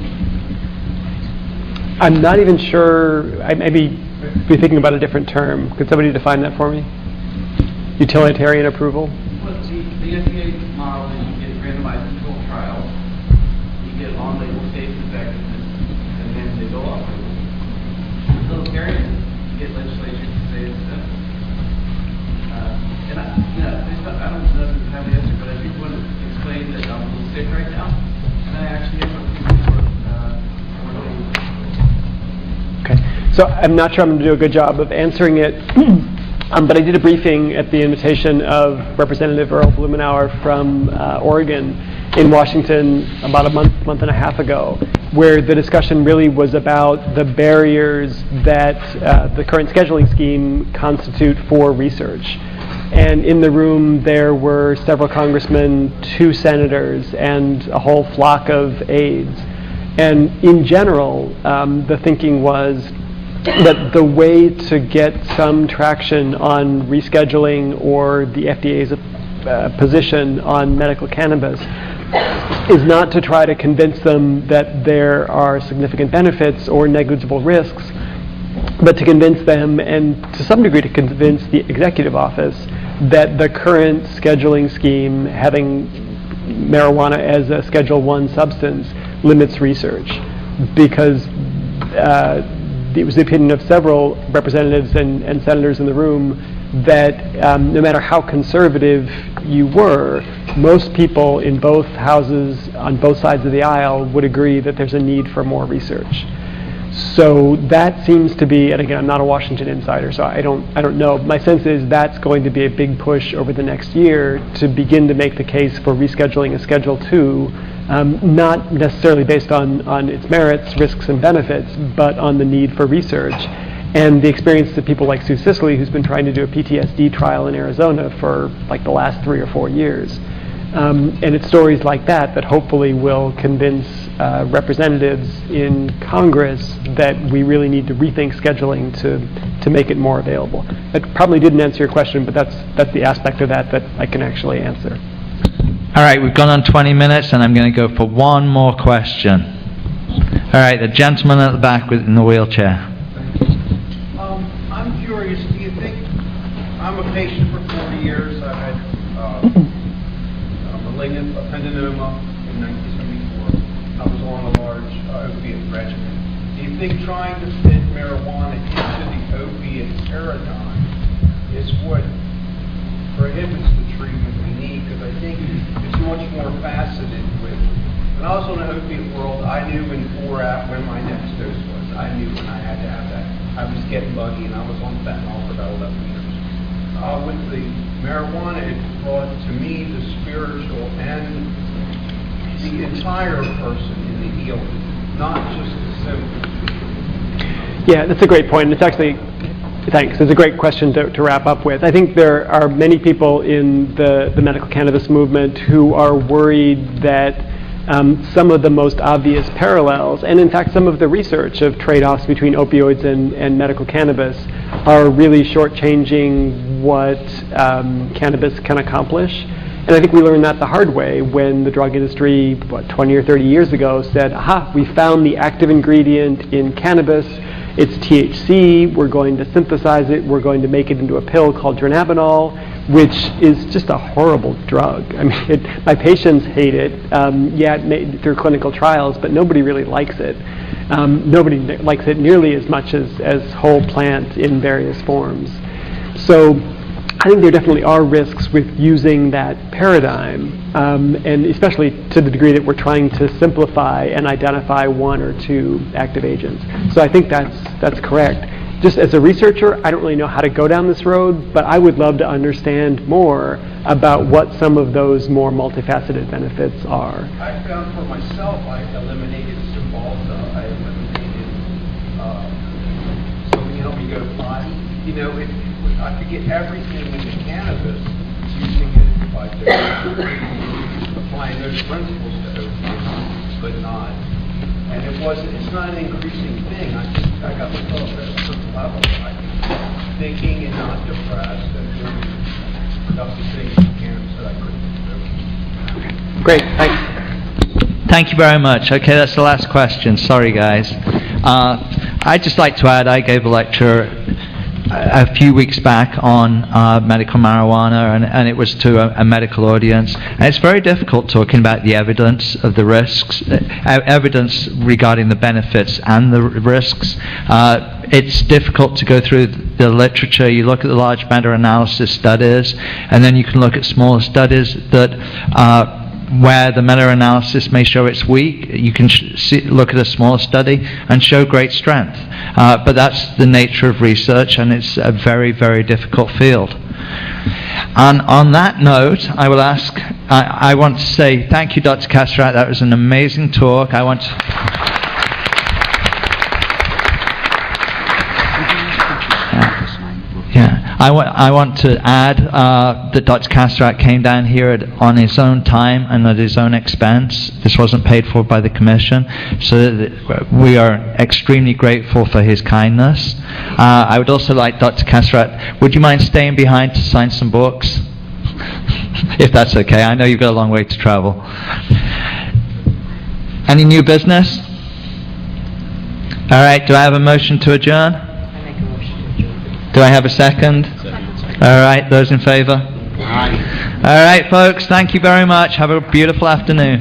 I'm not even sure, I maybe be thinking about a different term. Could somebody define that for me? Utilitarian approval? Well, the FDA model is you get randomized controlled trials, you get on-label safety and effectiveness, and then they go off-label. Utilitarian, you get legislation to say it's simple. And I don't know if you have the answer, but I do want to explain that I'm a little sick right now, and I actually have a few Okay, so I'm not sure I'm going to do a good job of answering it, but I did a briefing at the invitation of Representative Earl Blumenauer from Oregon in Washington about a month and a half ago, where the discussion really was about the barriers that the current scheduling scheme constitute for research. And in the room there were several congressmen, 2 senators, and a whole flock of aides. And in general, the thinking was that the way to get some traction on rescheduling or the FDA's position on medical cannabis is not to try to convince them that there are significant benefits or negligible risks, but to convince them, and to some degree to convince the executive office, that the current scheduling scheme, having marijuana as a Schedule I substance, limits research. Because it was the opinion of several representatives and senators in the room that no matter how conservative you were, most people in both houses on both sides of the aisle would agree that there's a need for more research. So that seems to be, and again, I'm not a Washington insider, so I don't know. My sense is that's going to be a big push over the next year to begin to make the case for rescheduling a Schedule II, not necessarily based on its merits, risks, and benefits, but on the need for research. And the experience of people like Sue Sisley, who's been trying to do a PTSD trial in Arizona for like the last 3 or 4 years. And it's stories like that that hopefully will convince representatives in Congress that we really need to rethink scheduling to make it more available. That probably didn't answer your question, but that's the aspect of that I can actually answer. All right, we've gone on 20 minutes, and I'm going to go for one more question. All right, the gentleman at the back in the wheelchair. I'm curious, do you think, I'm a patient for 40 years, I've had malignant appendinoma in 1974. I was on a large opiate regimen. Do you think trying to fit marijuana into the opiate paradigm is what prohibits the treatment we need? Because I think it's much more faceted with, when I was on the opiate world, I knew in 4 hours when my next dose was. I knew when I had to have that. I was getting buggy and I was on fentanyl for about 11 years. With the marijuana, it brought to me the spiritual and the entire person in the healing, not just the symptoms. Yeah, that's a great point. It's actually, thanks. It's a great question to wrap up with. I think there are many people in the medical cannabis movement who are worried that some of the most obvious parallels, and in fact some of the research of trade-offs between opioids and medical cannabis are really shortchanging what cannabis can accomplish. And I think we learned that the hard way when the drug industry, 20 or 30 years ago, said, aha, we found the active ingredient in cannabis, it's THC, we're going to synthesize it, we're going to make it into a pill called dronabinol, which is just a horrible drug. I mean, my patients hate it, through clinical trials, but nobody really likes it. Nobody likes it nearly as much as whole plant in various forms. So I think there definitely are risks with using that paradigm, and especially to the degree that we're trying to simplify and identify one or two active agents. So I think that's correct. Just as a researcher, I don't really know how to go down this road, but I would love to understand more about what some of those more multifaceted benefits are. I found for myself, I eliminated Cymbalta, I eliminated, something helped me go potty. You know, I could get everything in the cannabis, using it by applying those principles to opiates, but not. And it's not an increasing thing. I got the thought at a certain level. Thinking and not depressed and doing productive things in cannabis that I couldn't do. Great, thanks. Thank you very much. Okay, that's the last question. Sorry, guys. I'd just like to add, I gave a lecture a few weeks back on medical marijuana, and it was to a medical audience. And it's very difficult talking about the evidence of the risks, evidence regarding the benefits and the risks. It's difficult to go through the literature. You look at the large meta-analysis studies, and then you can look at smaller studies that where the meta-analysis may show it's weak, you can look at a smaller study and show great strength. But that's the nature of research, and it's a very, very difficult field. And on that note, I will ask, I want to say thank you, Dr. Castrat. That was an amazing talk. I want to... I want to add that Dr. Castrat came down here on his own time and at his own expense. This wasn't paid for by the Commission, so we are extremely grateful for his kindness. I would also like Dr. Castrat, would you mind staying behind to sign some books? If that's okay. I know you've got a long way to travel. Any new business? All right, do I have a motion to adjourn? Do I have a second? All right, those in favor? All right, folks, thank you very much. Have a beautiful afternoon.